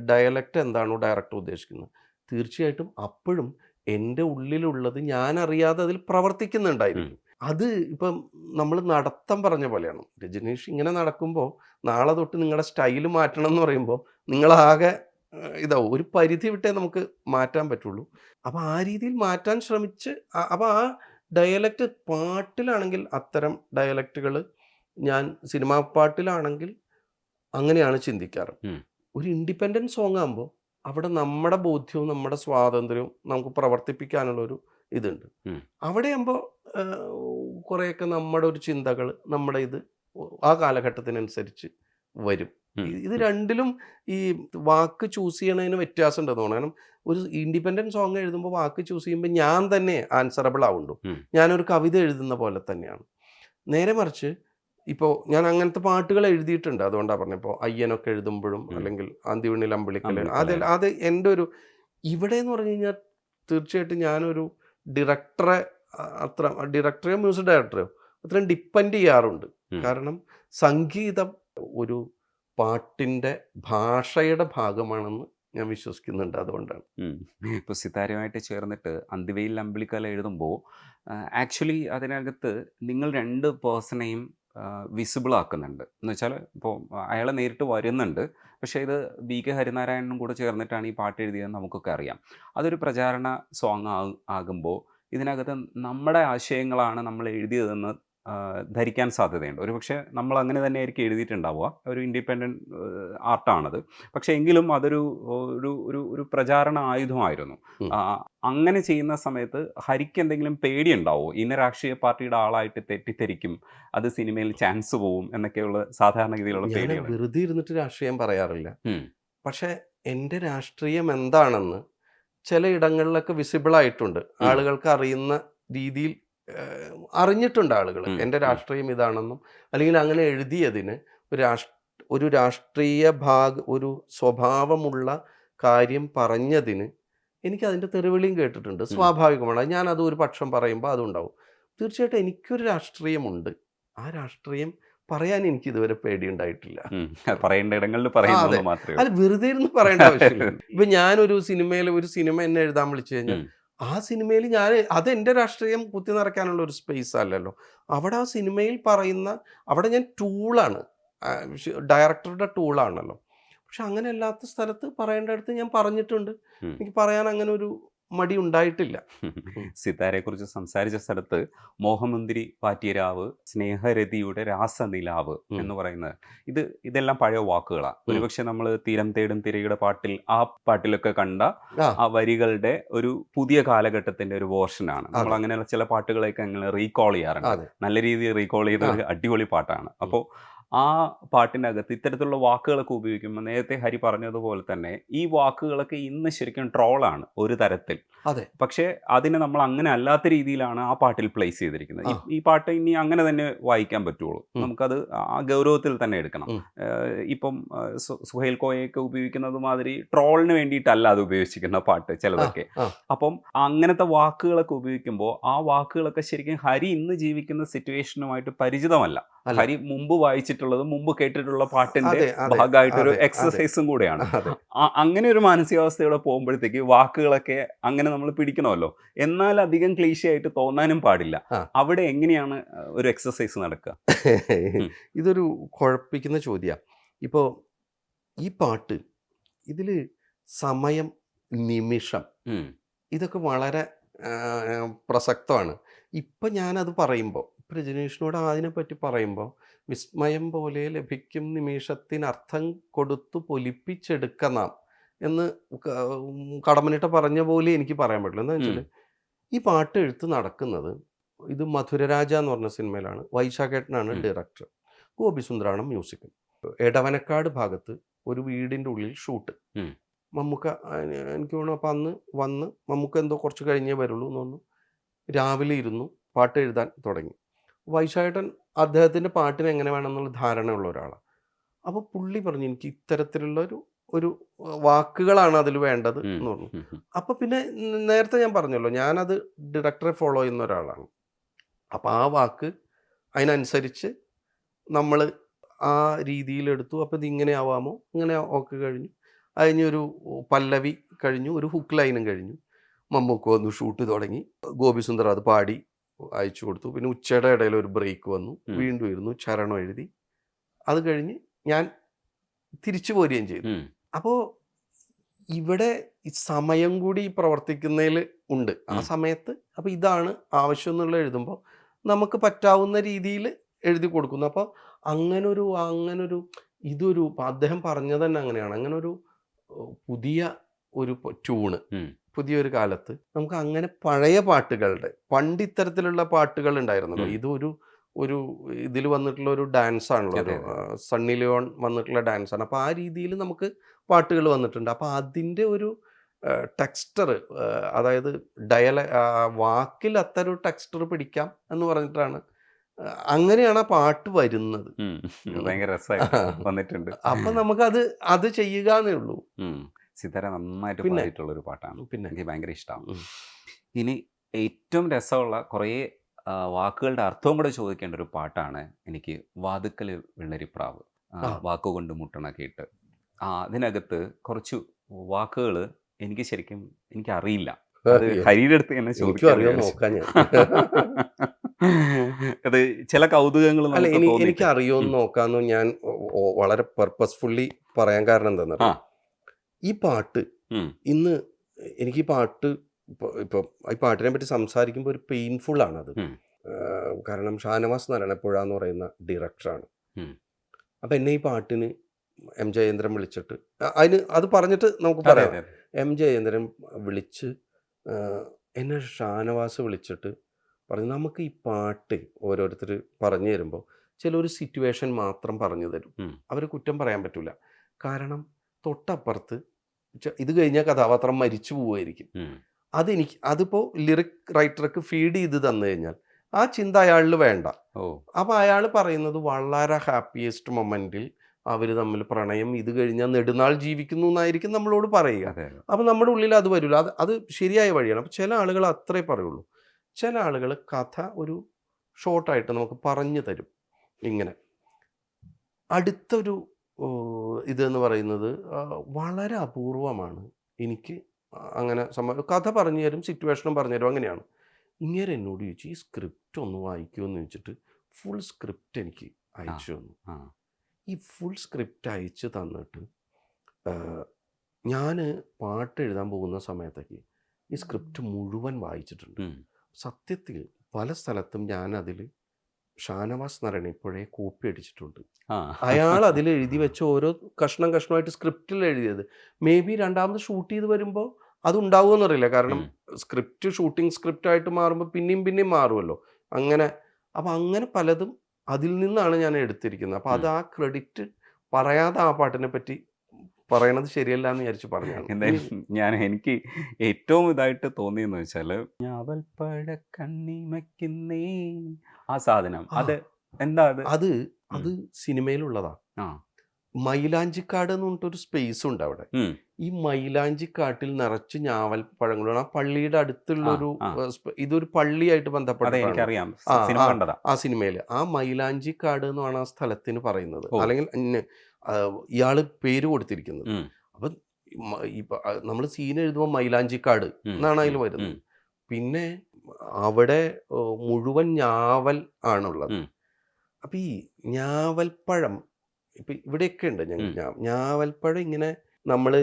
ഡയലക്റ്റ് എന്താണോ ഡയറക്ടർ ഉദ്ദേശിക്കുന്നത്, തീർച്ചയായിട്ടും അപ്പോഴും എൻ്റെ ഉള്ളിലുള്ളത് ഞാൻ അറിയാതെ അതിൽ പ്രവർത്തിക്കുന്നുണ്ടായിരിക്കും. അത് ഇപ്പം നമ്മൾ നടത്തം പറഞ്ഞ പോലെയാണ്. രജനീഷ് ഇങ്ങനെ നടക്കുമ്പോൾ നാളെ തൊട്ട് നിങ്ങളുടെ സ്റ്റൈല് മാറ്റണം എന്ന് പറയുമ്പോൾ നിങ്ങളാകെ ഇതാവും. ഒരു പരിധി വിട്ടേ നമുക്ക് മാറ്റാൻ പറ്റുള്ളൂ. അപ്പോൾ ആ രീതിയിൽ മാറ്റാൻ ശ്രമിച്ച്, അപ്പോൾ ആ ഡയലക്റ്റ് പാട്ടിലാണെങ്കിൽ അത്തരം ഡയലക്റ്റുകൾ, ഞാൻ സിനിമാ പാട്ടിലാണെങ്കിൽ അങ്ങനെയാണ് ചിന്തിക്കാറ്. ഒരു ഇൻഡിപെൻഡൻറ്റ് സോങ് ആകുമ്പോൾ അവിടെ നമ്മുടെ ബോധ്യവും നമ്മുടെ സ്വാതന്ത്ര്യവും നമുക്ക് പ്രവർത്തിപ്പിക്കാനുള്ളൊരു ഇതുണ്ട്. അവിടെ ആകുമ്പോൾ കുറേയൊക്കെ നമ്മുടെ ഒരു ചിന്തകൾ, നമ്മുടെ ഇത് ആ കാലഘട്ടത്തിനനുസരിച്ച് വരും. ഇത് രണ്ടിലും ഈ വാക്ക് ചൂസ് ചെയ്യണതിന് വ്യത്യാസം ഉണ്ടെന്ന് തോന്നുന്നു. കാരണം ഒരു ഇൻഡിപെൻഡൻറ്റ് സോങ് എഴുതുമ്പോൾ വാക്ക് ചൂസ് ചെയ്യുമ്പോൾ ഞാൻ തന്നെ ആൻസറബിൾ ആവുന്നു. ഞാനൊരു കവിത എഴുതുന്ന പോലെ തന്നെയാണ്. നേരെ മറിച്ച് ഇപ്പോൾ ഞാൻ അങ്ങനത്തെ പാട്ടുകൾ എഴുതിയിട്ടുണ്ട്. അതുകൊണ്ടാണ് പറഞ്ഞത്, ഇപ്പോൾ അയ്യനൊക്കെ എഴുതുമ്പോഴും അല്ലെങ്കിൽ അന്തിവിണ്ണിൽ അമ്പിളിക്കൽ, അത് എൻ്റെ ഒരു ഇവിടെ എന്ന് പറഞ്ഞു കഴിഞ്ഞാൽ തീർച്ചയായിട്ടും ഞാനൊരു ഡയറക്ടറെയോ മ്യൂസിക് ഡയറക്ടറെയോ അത്രയും ഡിപ്പെൻഡ് ചെയ്യാറുണ്ട്. കാരണം സംഗീതം ഒരു പാട്ടിൻ്റെ ഭാഷയുടെ ഭാഗമാണെന്ന് ഞാൻ വിശ്വസിക്കുന്നുണ്ട്. അതുകൊണ്ടാണ് ഇപ്പോൾ സിതാരയുമായിട്ട് ചേർന്നിട്ട് അന്തിവെയിൽ അമ്പിളിക്കല എഴുതുമ്പോൾ ആക്ച്വലി അതിനകത്ത് നിങ്ങൾ 2 പേഴ്സണെയും വിസിബിൾ ആക്കുന്നുണ്ട്. എന്ന് വെച്ചാൽ ഇപ്പോൾ അയാളെ നേരിട്ട് വരുന്നുണ്ട്, പക്ഷേ ഇത് BK ഹരിനാരായണനും കൂടെ ചേർന്നിട്ടാണ് ഈ പാട്ട് എഴുതിയതെന്ന് നമുക്കൊക്കെ അറിയാം. അതൊരു പ്രചാരണ സോങ് ആകുമ്പോൾ ഇതിനകത്ത് നമ്മുടെ ആശയങ്ങളാണ് നമ്മൾ എഴുതിയതെന്ന് ധരിക്കാൻ സാധ്യതയുണ്ട്. ഒരുപക്ഷെ നമ്മൾ അങ്ങനെ തന്നെ ആയിരിക്കും എഴുതിയിട്ടുണ്ടാവുക, ഒരു ഇൻഡിപെൻഡൻറ്റ് ആർട്ടാണത്. പക്ഷേ എങ്കിലും അതൊരു ഒരു പ്രചാരണ ആയുധമായിരുന്നു. അങ്ങനെ ചെയ്യുന്ന സമയത്ത് ഹരിക്ക് എന്തെങ്കിലും പേടിയുണ്ടാവുമോ? ഇന്ന രാഷ്ട്രീയ പാർട്ടിയുടെ ആളായിട്ട് തെറ്റിദ്ധരിക്കും, അത് സിനിമയിൽ ചാൻസ് പോവും എന്നൊക്കെയുള്ള സാധാരണഗതിയിലുള്ള പേടികൾ. വെറുതെ ഇരുന്നിട്ട് രാഷ്ട്രീയം പറയാറില്ല. പക്ഷെ എൻ്റെ രാഷ്ട്രീയം എന്താണെന്ന് ചില ഇടങ്ങളിലൊക്കെ വിസിബിൾ ആയിട്ടുണ്ട്. ആളുകൾക്ക് അറിയുന്ന രീതിയിൽ അറിഞ്ഞിട്ടുണ്ട് ആളുകൾ എൻ്റെ രാഷ്ട്രീയം ഇതാണെന്നും, അല്ലെങ്കിൽ അങ്ങനെ എഴുതിയതിന് ഒരു രാഷ്ട്രീയ ഒരു സ്വഭാവമുള്ള കാര്യം പറഞ്ഞതിന് എനിക്ക് അതിൻ്റെ തെറിവിളിയും കേട്ടിട്ടുണ്ട്. സ്വാഭാവികമാണ്. ഞാനത് ഒരു പക്ഷം പറയുമ്പോൾ അതുണ്ടാവും. തീർച്ചയായിട്ടും എനിക്കൊരു രാഷ്ട്രീയമുണ്ട്. ആ രാഷ്ട്രീയം പറയാൻ എനിക്ക് ഇതുവരെ പേടിയുണ്ടായിട്ടില്ല. പറയേണ്ട ഇടങ്ങളിൽ പറയുന്നത് മാത്രമേ. അല്ല, വെറുതെ ഇരുന്ന് പറയേണ്ട ആവശ്യമില്ല. ഇപ്പൊ ഞാനൊരു സിനിമ എന്നെ എഴുതാൻ വിളിച്ചു കഴിഞ്ഞാൽ ആ സിനിമയിൽ അത് എൻ്റെ രാഷ്ട്രീയം കുത്തി നിറയ്ക്കാനുള്ള ഒരു സ്പേസ് അല്ലല്ലോ. അവിടെ ആ സിനിമയിൽ അവിടെ ഞാൻ ടൂളാണ്, ഡയറക്ടറുടെ ടൂളാണല്ലോ. പക്ഷെ അങ്ങനെ അല്ലാത്ത സ്ഥലത്ത് പറയേണ്ടടുത്ത് ഞാൻ പറഞ്ഞിട്ടുണ്ട്. എനിക്ക് പറയാൻ അങ്ങനെ ഒരു മടി ഉണ്ടായിട്ടില്ല. സിതാരയെക്കുറിച്ച് സംസാരിച്ച സ്ഥലത്ത് മോഹമുന്തിരി പാറ്റിയരാവ്, സ്നേഹരതിയുടെ രാസനിലാവ് എന്ന് പറയുന്നത് ഇതെല്ലാം പഴയ വാക്കുകളാണ്. ഒരുപക്ഷെ നമ്മൾ തീരം തേടും തിരയുടെ ആ പാട്ടിലൊക്കെ കണ്ട ആ വരികളുടെ ഒരു പുതിയ കാലഘട്ടത്തിന്റെ ഒരു വേർഷനാണ്. നമ്മൾ അങ്ങനെയുള്ള ചില പാട്ടുകളെയൊക്കെ അങ്ങനെ റീകോൾ ചെയ്യാറുണ്ട്. നല്ല രീതിയിൽ റീകോൾ ചെയ്ത ഒരു അടിപൊളി പാട്ടാണ്. അപ്പോൾ ആ പാട്ടിനകത്ത് ഇത്തരത്തിലുള്ള വാക്കുകളൊക്കെ ഉപയോഗിക്കുമ്പോൾ നേരത്തെ ഹരി പറഞ്ഞതുപോലെ തന്നെ ഈ വാക്കുകളൊക്കെ ഇന്ന് ശരിക്കും ട്രോളാണ് ഒരു തരത്തിൽ. പക്ഷേ അതിനെ നമ്മൾ അങ്ങനെ അല്ലാത്ത രീതിയിലാണ് ആ പാട്ടിൽ പ്ലേസ് ചെയ്തിരിക്കുന്നത്. ഈ പാട്ട് ഇനി അങ്ങനെ തന്നെ വായിക്കാൻ പറ്റുള്ളൂ. നമുക്കത് ആ ഗൗരവത്തിൽ തന്നെ എടുക്കണം. ഇപ്പം സുഹൈൽ കോയയൊക്കെ ഉപയോഗിക്കുന്നത് മാതിരി ട്രോളിന് വേണ്ടിയിട്ടല്ല അത് ഉപയോഗിച്ചിരിക്കുന്ന പാട്ട് ചിലതൊക്കെ. അപ്പം അങ്ങനത്തെ വാക്കുകളൊക്കെ ഉപയോഗിക്കുമ്പോൾ ആ വാക്കുകളൊക്കെ ശരിക്കും ഹരി ഇന്ന് ജീവിക്കുന്ന സിറ്റുവേഷനുമായിട്ട് പരിചിതമല്ല. ഹരി മുമ്പ് വായിച്ചിട്ടുള്ളതും മുമ്പ് കേട്ടിട്ടുള്ള പാട്ടിന്റെ ഭാഗമായിട്ടൊരു എക്സസൈസും കൂടെയാണ്. അങ്ങനെ ഒരു മാനസികാവസ്ഥയോടെ പോകുമ്പോഴത്തേക്ക് വാക്കുകളൊക്കെ അങ്ങനെ നമ്മൾ പിടിക്കണമല്ലോ, എന്നാൽ അധികം ക്ലീശ ആയിട്ട് തോന്നാനും പാടില്ല. അവിടെ എങ്ങനെയാണ് ഒരു എക്സസൈസ് നടക്കുക? ഇതൊരു കുഴപ്പിക്കുന്ന ചോദ്യമാണ്. ഇപ്പോൾ ഈ പാട്ട് ഇതിൽ സമയം, നിമിഷം, ഇതൊക്കെ വളരെ പ്രസക്തമാണ്. ഇപ്പം ഞാനത് പറയുമ്പോൾ രജനീഷിനോട് അതിനെപ്പറ്റി പറയുമ്പോൾ വിസ്മയം പോലെ ലഭിക്കും നിമിഷത്തിനർത്ഥം കൊടുത്തു പൊലിപ്പിച്ചെടുക്ക നാം എന്ന് കടമ്മനിട്ട പറഞ്ഞ പോലെ എനിക്ക് പറയാൻ പറ്റില്ല. എന്താ വെച്ചാൽ ഈ പാട്ട് എഴുത്ത് നടക്കുന്നത് ഇത് മധുരരാജ എന്ന് പറഞ്ഞ സിനിമയിലാണ്. വൈശാഖേട്ടനാണ് ഡയറക്ടർ, ഗോപിസുന്ദറാണ് മ്യൂസിക്. എടവനക്കാട് ഭാഗത്ത് ഒരു വീടിൻ്റെ ഉള്ളിൽ ഷൂട്ട്. മമ്മൂക്ക എനിക്ക് തോന്നുന്നു അപ്പം അന്ന് വന്ന് മമ്മൂക്ക എന്തോ കുറച്ച് കഴിഞ്ഞേ വരുള്ളൂ എന്ന് തോന്നുന്നു. രാവിലെ ഇരുന്നു പാട്ട് എഴുതാൻ തുടങ്ങി. വൈശാഖേട്ടൻ അദ്ദേഹത്തിൻ്റെ പാട്ടിന് എങ്ങനെ വേണമെന്നുള്ള ധാരണയുള്ള ഒരാളാണ്. അപ്പോൾ പുള്ളി പറഞ്ഞു എനിക്ക് ഇത്തരത്തിലുള്ള ഒരു വാക്കുകളാണ് അതിൽ വേണ്ടത് എന്ന് പറഞ്ഞു. അപ്പോൾ പിന്നെ നേരത്തെ ഞാൻ പറഞ്ഞല്ലോ, ഞാനത് ഡയറക്ടറെ ഫോളോ ചെയ്യുന്ന ഒരാളാണ്. അപ്പോൾ ആ വാക്ക് അതിനനുസരിച്ച് നമ്മൾ ആ രീതിയിലെടുത്തു. അപ്പോൾ ഇതിങ്ങനെ ആവാമോ, ഇങ്ങനെ ഒക്കെ കഴിഞ്ഞു. അതിനൊരു പല്ലവി കഴിഞ്ഞു, ഒരു ഹുക്ക് ലൈനും കഴിഞ്ഞു. മമ്മൂക്ക വന്നു, ഷൂട്ട് തുടങ്ങി. ഗോപിസുന്ദർ അത് പാടി അയച്ചു കൊടുത്തു. പിന്നെ ഉച്ചയുടെ ഇടയിൽ ഒരു ബ്രേക്ക് വന്നു, വീണ്ടും ഇരുന്നു, ചരണം എഴുതി. അത് കഴിഞ്ഞ് ഞാൻ തിരിച്ചു പോരുകയും ചെയ്തു. അപ്പോൾ ഇവിടെ ഈ സമയം കൂടി പ്രവർത്തിക്കുന്നതിൽ ഉണ്ട് ആ സമയത്ത്. അപ്പോൾ ഇതാണ് ആവശ്യം എന്നുള്ള എഴുതുമ്പോൾ നമുക്ക് പറ്റാവുന്ന രീതിയിൽ എഴുതി കൊടുക്കുന്നു. അപ്പോൾ അങ്ങനൊരു ഇതൊരു അദ്ദേഹം പറഞ്ഞത് തന്നെ അങ്ങനെയാണ്. അങ്ങനൊരു പുതിയ ഒരു ട്യൂണ് പുതിയൊരു കാലത്ത് നമുക്ക് അങ്ങനെ പഴയ പാട്ടുകളുടെ പണ്ട് ഇത്തരത്തിലുള്ള പാട്ടുകൾ ഉണ്ടായിരുന്നല്ലോ. ഇതൊരു ഒരു ഇതിൽ വന്നിട്ടുള്ള ഒരു ഡാൻസ് ആണല്ലോ, അതെ, സണ്ണി ലിയോൺ വന്നിട്ടുള്ള ഡാൻസാണ്. അപ്പോൾ ആ രീതിയിൽ നമുക്ക് പാട്ടുകൾ വന്നിട്ടുണ്ട്. അപ്പോൾ അതിൻ്റെ ഒരു ടെക്സ്റ്റർ, അതായത് വാക്കിൽ അത്തരം ഒരു ടെക്സ്റ്റർ പിടിക്കാം എന്ന് പറഞ്ഞിട്ടാണ് അങ്ങനെയാണ് ആ പാട്ട് വരുന്നത്. ഭയങ്കര രസമായിട്ട് വന്നിട്ടുണ്ട്. അപ്പം അത് ചെയ്യുക എന്നേ ഉള്ളൂ. സിതാര നന്നായിട്ട് പിന്നെ പാടിയിട്ടുള്ള ഒരു പാട്ടാണ്, പിന്നെ എനിക്ക് ഭയങ്കര ഇഷ്ടമാണ്. ഇനി ഏറ്റവും രസമുള്ള കുറേ വാക്കുകളുടെ അർത്ഥവും കൂടെ ചോദിക്കേണ്ട ഒരു പാട്ടാണ് എനിക്ക് വാതുക്കൽ വെള്ളരിപ്രാവ്, വാക്കുകൊണ്ട് മുട്ടണ കേട്ട്. അതിനകത്ത് കുറച്ച് വാക്കുകൾ എനിക്ക് ശരിക്കും എനിക്കറിയില്ല, അത് ഹരിയുടെ അടുത്ത് തന്നെ ചോദിക്കാൻ. അത് ചില കൗതുകങ്ങൾ എനിക്ക് അറിയുമെന്ന് നോക്കാന്ന് ഞാൻ വളരെ പെർപ്പസ്ഫുള്ളി പറയാൻ കാരണം എന്താണെന്ന്, ഈ പാട്ട് ഇന്ന് എനിക്ക് ഈ പാട്ട് ഇപ്പം ഈ പാട്ടിനെ പറ്റി സംസാരിക്കുമ്പോൾ ഒരു പെയിൻഫുൾ ആണത്. കാരണം ഷാനവാസ് നാരായണപ്പുഴ എന്ന് പറയുന്ന ഡയറക്ടറാണ്. അപ്പം എന്നെ ഈ പാട്ടിന് എം ജയേന്ദ്രൻ വിളിച്ചിട്ട് അത് പറഞ്ഞിട്ട് നമുക്ക് പറയാം. എം ജയേന്ദ്രൻ വിളിച്ച് എന്നെ ഷാനവാസ് വിളിച്ചിട്ട് പറഞ്ഞു, നമുക്ക് ഈ പാട്ട് ഓരോരുത്തർ പറഞ്ഞു തരുമ്പോൾ ചിലൊരു സിറ്റുവേഷൻ മാത്രം പറഞ്ഞു തരും, അവർ കുറ്റം പറയാൻ പറ്റില്ല. കാരണം തൊട്ടപ്പുറത്ത് ഇത് കഴിഞ്ഞാൽ കഥാപാത്രം മരിച്ചു പോവുമായിരിക്കും. അതിപ്പോൾ ലിറിക് റൈറ്റർക്ക് ഫീഡ് ചെയ്ത് തന്നു കഴിഞ്ഞാൽ ആ ചിന്ത അയാളിൽ വേണ്ട. അപ്പോൾ അയാൾ പറയുന്നത് വളരെ ഹാപ്പിയസ്റ്റ് മൊമെൻറ്റിൽ അവർ തമ്മിൽ പ്രണയം ഇത് കഴിഞ്ഞാൽ നെടുനാൾ ജീവിക്കുന്നു എന്നായിരിക്കും നമ്മളോട് പറയുക. അപ്പം നമ്മുടെ ഉള്ളിൽ അത് വരില്ല. അത് ശരിയായ വഴിയാണ്. അപ്പം ചില ആളുകൾ അത്രേ പറയുള്ളൂ. ചില ആളുകൾ കഥ ഒരു ഷോർട്ടായിട്ട് നമുക്ക് പറഞ്ഞു തരും. ഇങ്ങനെ അടുത്തൊരു ഇതെന്ന് പറയുന്നത് വളരെ അപൂർവമാണ്. എനിക്ക് അങ്ങനെ കഥ പറഞ്ഞു തരും, സിറ്റുവേഷനും പറഞ്ഞു തരും. അങ്ങനെയാണ്. ഇങ്ങനെ എന്നോട് ചോദിച്ചു, ഈ സ്ക്രിപ്റ്റ് ഒന്ന് വായിക്കുമെന്ന് ചോദിച്ചിട്ട് ഫുൾ സ്ക്രിപ്റ്റ് എനിക്ക് അയച്ചു തന്നു. ഈ ഫുൾ സ്ക്രിപ്റ്റ് അയച്ചു തന്നിട്ട് ഞാൻ പാട്ട് എഴുതാൻ പോകുന്ന സമയത്തേക്ക് ഈ സ്ക്രിപ്റ്റ് മുഴുവൻ വായിച്ചിട്ടുണ്ട്. സത്യത്തിൽ പല സ്ഥലത്തും ഞാൻ അതിൽ ഷാനവാസ് നാരായണപ്പുഴയെ കോപ്പി അടിച്ചിട്ടുണ്ട്. അയാൾ അതിൽ എഴുതി വെച്ച ഓരോ കഷ്ണമായിട്ട് സ്ക്രിപ്റ്റിൽ എഴുതിയത് മേ ബി രണ്ടാമത് ഷൂട്ട് ചെയ്ത് വരുമ്പോൾ അതുണ്ടാവുമെന്ന് അറിയില്ല. കാരണം ഷൂട്ടിംഗ് സ്ക്രിപ്റ്റായിട്ട് മാറുമ്പോൾ പിന്നെയും മാറുമല്ലോ അങ്ങനെ. അപ്പം അങ്ങനെ പലതും അതിൽ നിന്നാണ് ഞാൻ എടുത്തിരിക്കുന്നത്. അപ്പം അത് ആ ക്രെഡിറ്റ് പറയാതെ ആ പാട്ടിനെ പറ്റി പറയണത് ശരിയല്ല എന്ന് വിചാരിച്ച് പറഞ്ഞാണ്. എന്തായാലും എനിക്ക് ഏറ്റവും ഇതായിട്ട് തോന്നിയെന്ന് വെച്ചാൽ ഞാവൽപ്പഴ കണ്ണിമയ്ക്കുന്നേ ആ സാധനം, അത് എന്താ അത് സിനിമയിലുള്ളതാ. മൈലാഞ്ചിക്കാട് എന്ന് പറഞ്ഞിട്ടൊരു സ്പേസ് ഉണ്ട് അവിടെ. ഈ മൈലാഞ്ചിക്കാട്ടിൽ നിറച്ച് ഞാവൽപ്പഴങ്ങളാണ്. ആ പള്ളിയുടെ അടുത്തുള്ളൊരു ഇതൊരു പള്ളിയായിട്ട് ബന്ധപ്പെട്ട ആ സിനിമയിൽ ആ മൈലാഞ്ചിക്കാട് എന്നാണ് ആ സ്ഥലത്തിന് പറയുന്നത്, അല്ലെങ്കിൽ ഇയാള് പേര് കൊടുത്തിരിക്കുന്നത്. അപ്പം നമ്മൾ സീൻ എഴുതുമ്പോൾ മൈലാഞ്ചിക്കാട് എന്നാണ് അതിൽ വരുന്നത്. പിന്നെ അവിടെ മുഴുവൻ ഞാവൽ ആണുള്ളത്. അപ്പം ഈ ഞാവൽപ്പഴം ഇപ്പം ഇവിടെയൊക്കെ ഉണ്ട്. ഞാവൽപ്പഴം ഇങ്ങനെ നമ്മൾ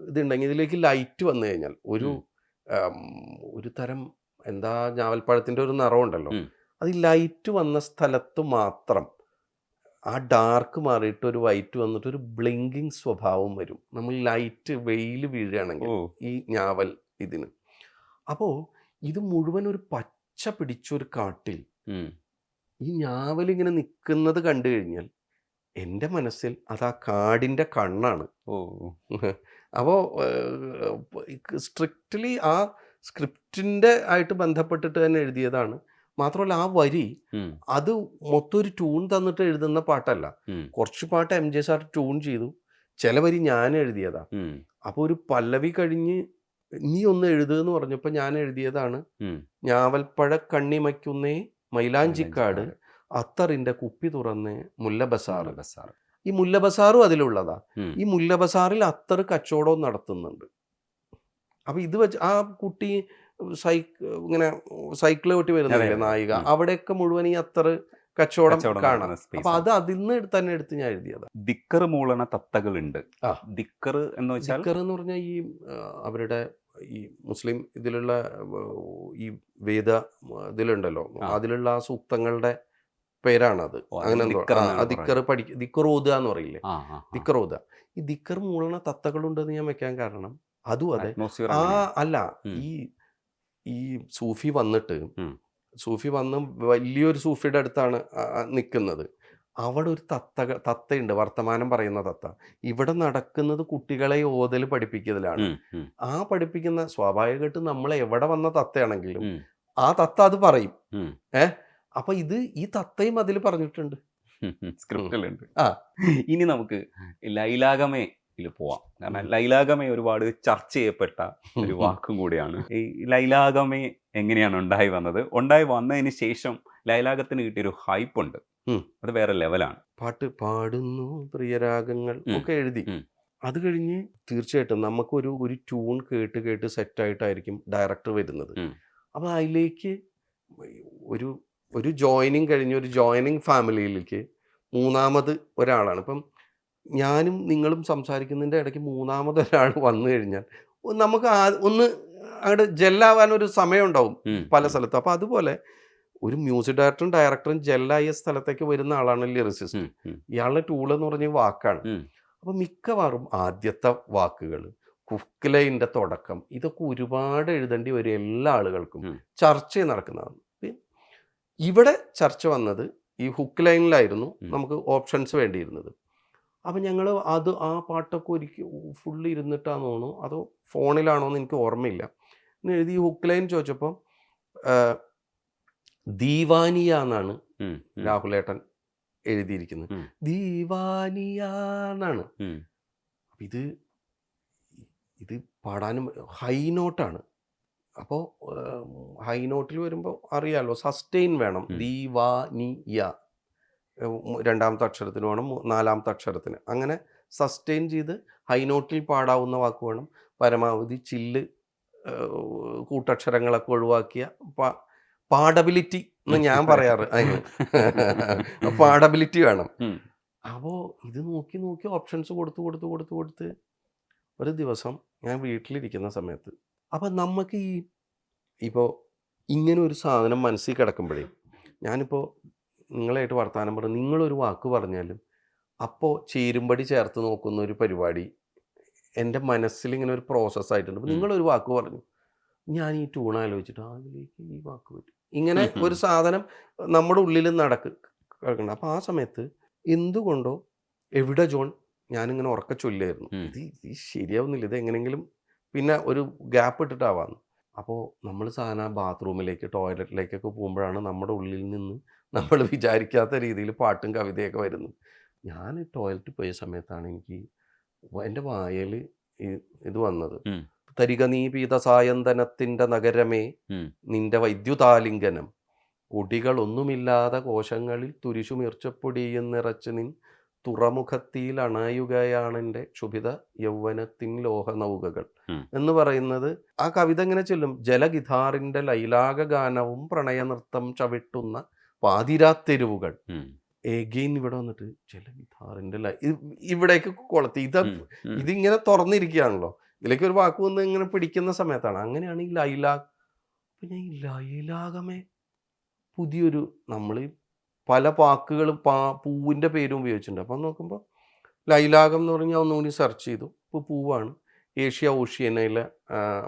ഇതുണ്ടെങ്കിൽ ഇതിലേക്ക് ലൈറ്റ് വന്നു കഴിഞ്ഞാൽ ഒരു തരം എന്താ ഞാവൽപ്പഴത്തിൻ്റെ ഒരു നിറമുണ്ടല്ലോ, അത് ലൈറ്റ് വന്ന സ്ഥലത്ത് മാത്രം ആ ഡാർക്ക് മാറിയിട്ട് ഒരു വൈറ്റ് വന്നിട്ട് ഒരു ബ്ലിങ്കിങ് സ്വഭാവം വരും. നമ്മൾ ലൈറ്റ് വെയിൽ വീഴുകയാണെങ്കിൽ ഈ ഞാവൽ ഇതിന്. അപ്പോൾ ഇത് മുഴുവൻ ഒരു പച്ച പിടിച്ചൊരു കാട്ടിൽ ഈ ഞാവൽ ഇങ്ങനെ നിൽക്കുന്നത് കണ്ടു കഴിഞ്ഞാൽ എൻ്റെ മനസ്സിൽ അത് ആ കാടിൻ്റെ കണ്ണാണ്. അപ്പോൾ സ്ട്രിക്റ്റ്ലി ആ സ്ക്രിപ്റ്റിൻ്റെ ആയിട്ട് ബന്ധപ്പെട്ടിട്ട് തന്നെ എഴുതിയതാണ്. മാത്രമല്ല ആ വരി അത് മൊത്തം ഒരു ട്യൂൺ തന്നിട്ട് എഴുതുന്ന പാട്ടല്ല. കുറച്ച് പാട്ട് എം ജെ സാർ ട്യൂൺ ചെയ്തു, ചില വരി ഞാൻ എഴുതിയതാ. അപ്പോൾ ഒരു പല്ലവി കഴിഞ്ഞ് നീ ഒന്ന് എഴുതുമെന്ന് പറഞ്ഞപ്പോൾ ഞാൻ എഴുതിയതാണ് ഞാവൽപ്പഴ കണ്ണിമയ്ക്കുന്നേ മൈലാഞ്ചിക്കാട് അത്തറിന്റെ കുപ്പി തുറന്ന് മുല്ലബസാർ. ഈ മുല്ലബസാറും അതിലുള്ളതാ. ഈ മുല്ലബസാറിൽ അത്തർ കച്ചവടവും നടത്തുന്നുണ്ട്. അപ്പൊ ഇത് വെച്ച് ആ കുട്ടി ഇങ്ങനെ സൈക്കിള് കൊട്ടി വരുന്നില്ലേ നായിക, അവിടെയൊക്കെ മുഴുവൻ ഈ അത്തർ കച്ചവടം കാണാം. അപ്പൊ അത് അതിന്ന് തന്നെ എടുത്ത് ഞാൻ എഴുതിയതാ. ദിക്കർ മൂളണ തത്തകളുണ്ട്. ദിക്കർ എന്ന് വെച്ചാൽ ദിക്കർ എന്ന് പറഞ്ഞാൽ ഈ അവരുടെ ഈ മുസ്ലിം ഇതിലുള്ള ഈ വേദ ഇതിലുണ്ടല്ലോ, അതിലുള്ള ആ സൂക്തങ്ങളുടെ പേരാണത്. അങ്ങനെ ദിക്കർ ഓതുക എന്ന് പറയില്ലേ, ദിക്കർ ഓതുക. ഈ ദിക്കർ മൂളണ തത്തകളുണ്ടെന്ന് ഞാൻ വെക്കാൻ കാരണം അതും അതെ. അല്ല, ഈ സൂഫി വന്നിട്ട് സൂഫി വന്ന് വലിയൊരു സൂഫിയുടെ അടുത്താണ് നിൽക്കുന്നത്. അവിടെ ഒരു തത്തയുണ്ട്, വർത്തമാനം പറയുന്ന തത്ത. ഇവിടെ നടക്കുന്നത് കുട്ടികളെ ഓതൽ പഠിപ്പിക്കലാണ്. ആ പഠിപ്പിക്കുന്ന സ്വാഭാവികമായിട്ട് നമ്മൾ എവിടെ വന്ന തത്തയാണെങ്കിലും ആ തത്ത അത് പറയും. അപ്പൊ ഈ തത്തയും അതിൽ പറഞ്ഞിട്ടുണ്ട്, സ്ക്രിപ്റ്റിലുണ്ട്. ഇനി നമുക്ക് ലൈലാഗമേ പോവാം. കാരണം ലൈലാഗമേ ഒരുപാട് ചർച്ച ചെയ്യപ്പെട്ട ഒരു വാക്കും കൂടിയാണ്. ഈ ലൈലാഗമേ എങ്ങനെയാണ് ഉണ്ടായി വന്നത്? ഉണ്ടായി വന്നതിന് ശേഷം ലൈലാഗത്തിന് കിട്ടിയൊരു ഹൈപ്പ് ഉണ്ട്, അത് വേറെ ലെവലാണ്. പാട്ട് പാടുന്നു പ്രിയരാഗങ്ങൾ ഒക്കെ എഴുതി. അത് കഴിഞ്ഞ് തീർച്ചയായിട്ടും നമുക്കൊരു ട്യൂൺ കേട്ട് സെറ്റായിട്ടായിരിക്കും ഡയറക്ടർ വരുന്നത്. അപ്പൊ അതിലേക്ക് ഒരു ജോയിനിങ് കഴിഞ്ഞ ഒരു ജോയിനിങ് ഫാമിലിയിലേക്ക് മൂന്നാമത് ഒരാളാണ്. ഇപ്പം ഞാനും നിങ്ങളും സംസാരിക്കുന്നതിൻ്റെ ഇടയ്ക്ക് മൂന്നാമതൊരാൾ വന്നു കഴിഞ്ഞാൽ നമുക്ക് ഒന്ന് അങ്ങോട്ട് ജെല്ലാവാനൊരു സമയം ഉണ്ടാവും പല സ്ഥലത്തും. അപ്പം അതുപോലെ ഒരു മ്യൂസിക് ഡയറക്ടറും ജെല്ലായ സ്ഥലത്തേക്ക് വരുന്ന ആളാണ് ലിറിസിസ്റ്റ്. ഇയാളുടെ ടൂൾ എന്ന് പറഞ്ഞ വാക്കാണ്. അപ്പം മിക്കവാറും ആദ്യത്തെ വാക്കുകൾ, ഹുക്ക് ലൈനിൻ്റെ തുടക്കം, ഇതൊക്കെ ഒരുപാട് എഴുതേണ്ടി വരും എല്ലാ ആളുകൾക്കും. ചർച്ച നടക്കുന്നതാണ്. ഇവിടെ ചർച്ച വന്നത് ഈ ഹുക്ക് ലൈനിലായിരുന്നു നമുക്ക് ഓപ്ഷൻസ് വേണ്ടിയിരുന്നത്. അപ്പം ഞങ്ങൾ ആ പാട്ടൊക്കെ ഫുള്ള് ഇരുന്നിട്ടാന്ന് തോന്നുന്നു, അതോ ഫോണിലാണോ എന്ന് എനിക്ക് ഓർമ്മയില്ല. എഴുതി ഹുക്ക് ലൈൻ ചോദിച്ചപ്പോൾ ദീവാനിയ എന്നാണ് രാഹുലേട്ടൻ എഴുതിയിരിക്കുന്നത്. ദീവാനിയ എന്നാണ്. ഇത് പാടാനും ഹൈ നോട്ടാണ്. അപ്പോൾ ഹൈ നോട്ടിൽ വരുമ്പോൾ അറിയാമല്ലോ, സസ്റ്റെയിൻ വേണം. ദീവാനിയ രണ്ടാമത്തെ അക്ഷരത്തിന് വേണം, നാലാമത്തെ അക്ഷരത്തിന്, അങ്ങനെ സസ്റ്റെയിൻ ചെയ്ത് ഹൈ നോട്ടിൽ പാടാവുന്ന വാക്ക് വേണം. പരമാവധി ചില്ല് കൂട്ടക്ഷരങ്ങളൊക്കെ ഒഴിവാക്കിയ പാഡബിലിറ്റി എന്ന് ഞാൻ പറയാറ്, അതിന് പാഡബിലിറ്റി വേണം. അപ്പോൾ ഇത് നോക്കി ഓപ്ഷൻസ് കൊടുത്ത് ഒരു ദിവസം ഞാൻ വീട്ടിലിരിക്കുന്ന സമയത്ത്, അപ്പം നമുക്ക് ഇപ്പോൾ ഇങ്ങനെ ഒരു സാധനം മനസ്സിൽ കിടക്കുമ്പോഴേ, ഞാനിപ്പോൾ നിങ്ങളായിട്ട് വർത്തമാനം പറഞ്ഞു, നിങ്ങളൊരു വാക്ക് പറഞ്ഞാലും അപ്പോൾ ചേരുമ്പടി ചേർത്ത് നോക്കുന്ന ഒരു പരിപാടി എൻ്റെ മനസ്സിൽ ഇങ്ങനെ ഒരു പ്രോസസ്സായിട്ടുണ്ട്. അപ്പോൾ നിങ്ങളൊരു വാക്ക് പറഞ്ഞു, ഞാൻ ഈ ട്യൂൺ ആലോചിച്ചിട്ട് അതിലേക്ക് ഈ വാക്ക് പറ്റും, ഇങ്ങനെ ഒരു സാധനം നമ്മുടെ ഉള്ളിൽ കിടക്കുന്നുണ്ട്. അപ്പോൾ ആ സമയത്ത് എന്തുകൊണ്ടോ എവിടെ ജോൺ ഞാനിങ്ങനെ ഉറക്ക ചൊല്ലായിരുന്നു, ഇത് ശരിയാവുന്നില്ല, ഇത് എങ്ങനെയെങ്കിലും പിന്നെ ഒരു ഗ്യാപ്പ് ഇട്ടിട്ടാവാന്ന്. അപ്പോൾ നമ്മൾ സാധാരണ ബാത്റൂമിലേക്ക് ടോയ്ലറ്റിലേക്കൊക്കെ പോകുമ്പോഴാണ് നമ്മുടെ ഉള്ളിൽ നിന്ന് നമ്മൾ വിചാരിക്കാത്ത രീതിയിൽ പാട്ടും കവിതയൊക്കെ വരുന്നത്. ഞാൻ ടോയ്ലറ്റിൽ പോയ സമയത്താണ് എനിക്ക് എൻ്റെ വായൽ ഇത് വന്നത്. തരിക നീ പീതസായന്തനത്തിൻ്റെ നഗരമേ നിന്റെ വൈദ്യുതാലിംഗനം, കൊടികളൊന്നുമില്ലാതെ കോശങ്ങളിൽ തുരിശുമിർച്ചപ്പൊടിയും നിറച്ച് നിൻ തുറമുഖത്തിൽ അണയുകയാണെൻ്റെ ക്ഷുഭിത യൗവനത്തിൻ ലോഹനൗകകൾ എന്ന് പറയുന്നത്. ആ കവിത ഇങ്ങനെ ചൊല്ലും, ജലഗിതാറിൻ്റെ ലൈലാക ഗാനവും പ്രണയനൃത്തം ചവിട്ടുന്ന പാതിരാത്തെരുവുകൾ. എഗെയിൻ ഇവിടെ വന്നിട്ട് ജലഗിതാറിൻ്റെ ഇവിടേക്ക് കൊളത്തി ഇതിങ്ങനെ തുറന്നിരിക്കുകയാണല്ലോ, ഇതിലേക്ക് ഒരു വാക്ക് വന്ന് ഇങ്ങനെ പിടിക്കുന്ന സമയത്താണ്. അങ്ങനെയാണ് ഈ ലൈലാഗ്. അപ്പം ഞാൻ ഈ ലൈലാഗമേ പുതിയൊരു, നമ്മൾ പല വാക്കുകളും പൂവിൻ്റെ പേരും ഉപയോഗിച്ചിട്ടുണ്ട്. അപ്പം നോക്കുമ്പോൾ ലൈലാകം എന്ന് പറഞ്ഞാൽ ഒന്നുകൂടി സെർച്ച് ചെയ്തു. ഇപ്പോൾ പൂവാണ്. ഏഷ്യ ഓഷ്യനയിലെ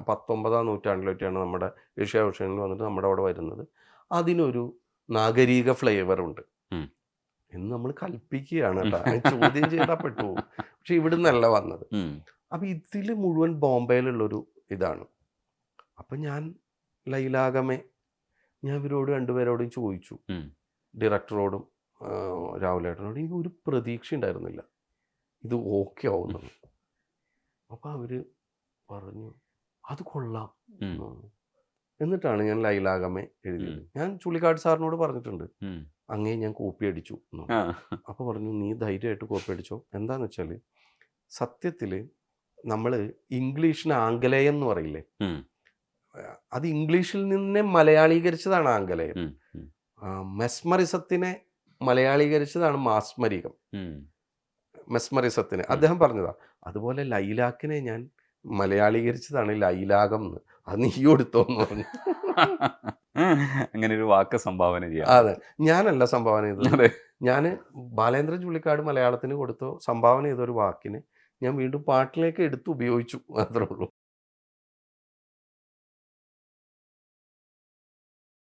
19-ാം നൂറ്റാണ്ടിലൊക്കെയാണ് നമ്മുടെ ഏഷ്യ ഓഷ്യനിൽ വന്നിട്ട് നമ്മുടെ അവിടെ വരുന്നത്. അതിനൊരു നാഗരിക ഫ്ലേവറുണ്ട് എന്ന് നമ്മൾ കൽപ്പിക്കുകയാണ് കേട്ടോ. ചോദ്യം ചെയ്താൽ പെട്ടുപോകും. പക്ഷെ ഇവിടെ നിന്നല്ല വന്നത്. അപ്പം ഇതിൽ മുഴുവൻ ബോംബെയിലുള്ളൊരു ഇതാണ്. അപ്പം ഞാൻ ലൈലാഗമേ ഞാൻ ഇവരോട് രണ്ടുപേരോടും ചോദിച്ചു, ഡയറക്ടറോടും രാഹുലേട്ടനോടും. എനിക്ക് ഒരു പ്രതീക്ഷ ഉണ്ടായിരുന്നില്ല ഇത് ഓക്കെ ആവുന്നത്. അപ്പം അവർ പറഞ്ഞു അത് കൊള്ളാം. എന്നിട്ടാണ് ഞാൻ ലൈലാഗമേ എഴുതിയത്. ഞാൻ ചുള്ളിക്കാട് സാറിനോട് പറഞ്ഞിട്ടുണ്ട്, അങ്ങേ ഞാൻ കോപ്പി അടിച്ചു. അപ്പോൾ പറഞ്ഞു നീ ധൈര്യമായിട്ട് കോപ്പി അടിച്ചോ. എന്താണെന്ന് വെച്ചാൽ സത്യത്തിൽ നമ്മൾ ഇംഗ്ലീഷിന് ആംഗലേയം എന്ന് പറയില്ലേ, അത് ഇംഗ്ലീഷിൽ നിന്നെ മലയാളീകരിച്ചതാണ് ആംഗലേയം. മെസ്മറിസത്തിനെ മലയാളീകരിച്ചതാണ് മാസ്മരികം. മെസ്മറിസത്തിന് അദ്ദേഹം പറഞ്ഞതാ. അതുപോലെ ലൈലാക്കിനെ ഞാൻ മലയാളീകരിച്ചതാണ് ലൈലാകം എന്ന്. അത് നീ എടുത്തോന്ന് പറഞ്ഞു. അങ്ങനെ ഒരു വാക്ക് സംഭാവന ചെയ്യാം. അതെ, ഞാനല്ല സംഭാവന ചെയ്തത്. ഞാൻ ബാലേന്ദ്രൻ ചുള്ളിക്കാട് മലയാളത്തിന് കൊടുത്ത സംഭാവന ചെയ്തൊരു വാക്കിന് ഞാൻ വീണ്ടും പാട്ടിലേക്ക് എടുത്ത് ഉപയോഗിച്ചു, മാത്രമേ ഉള്ളൂ.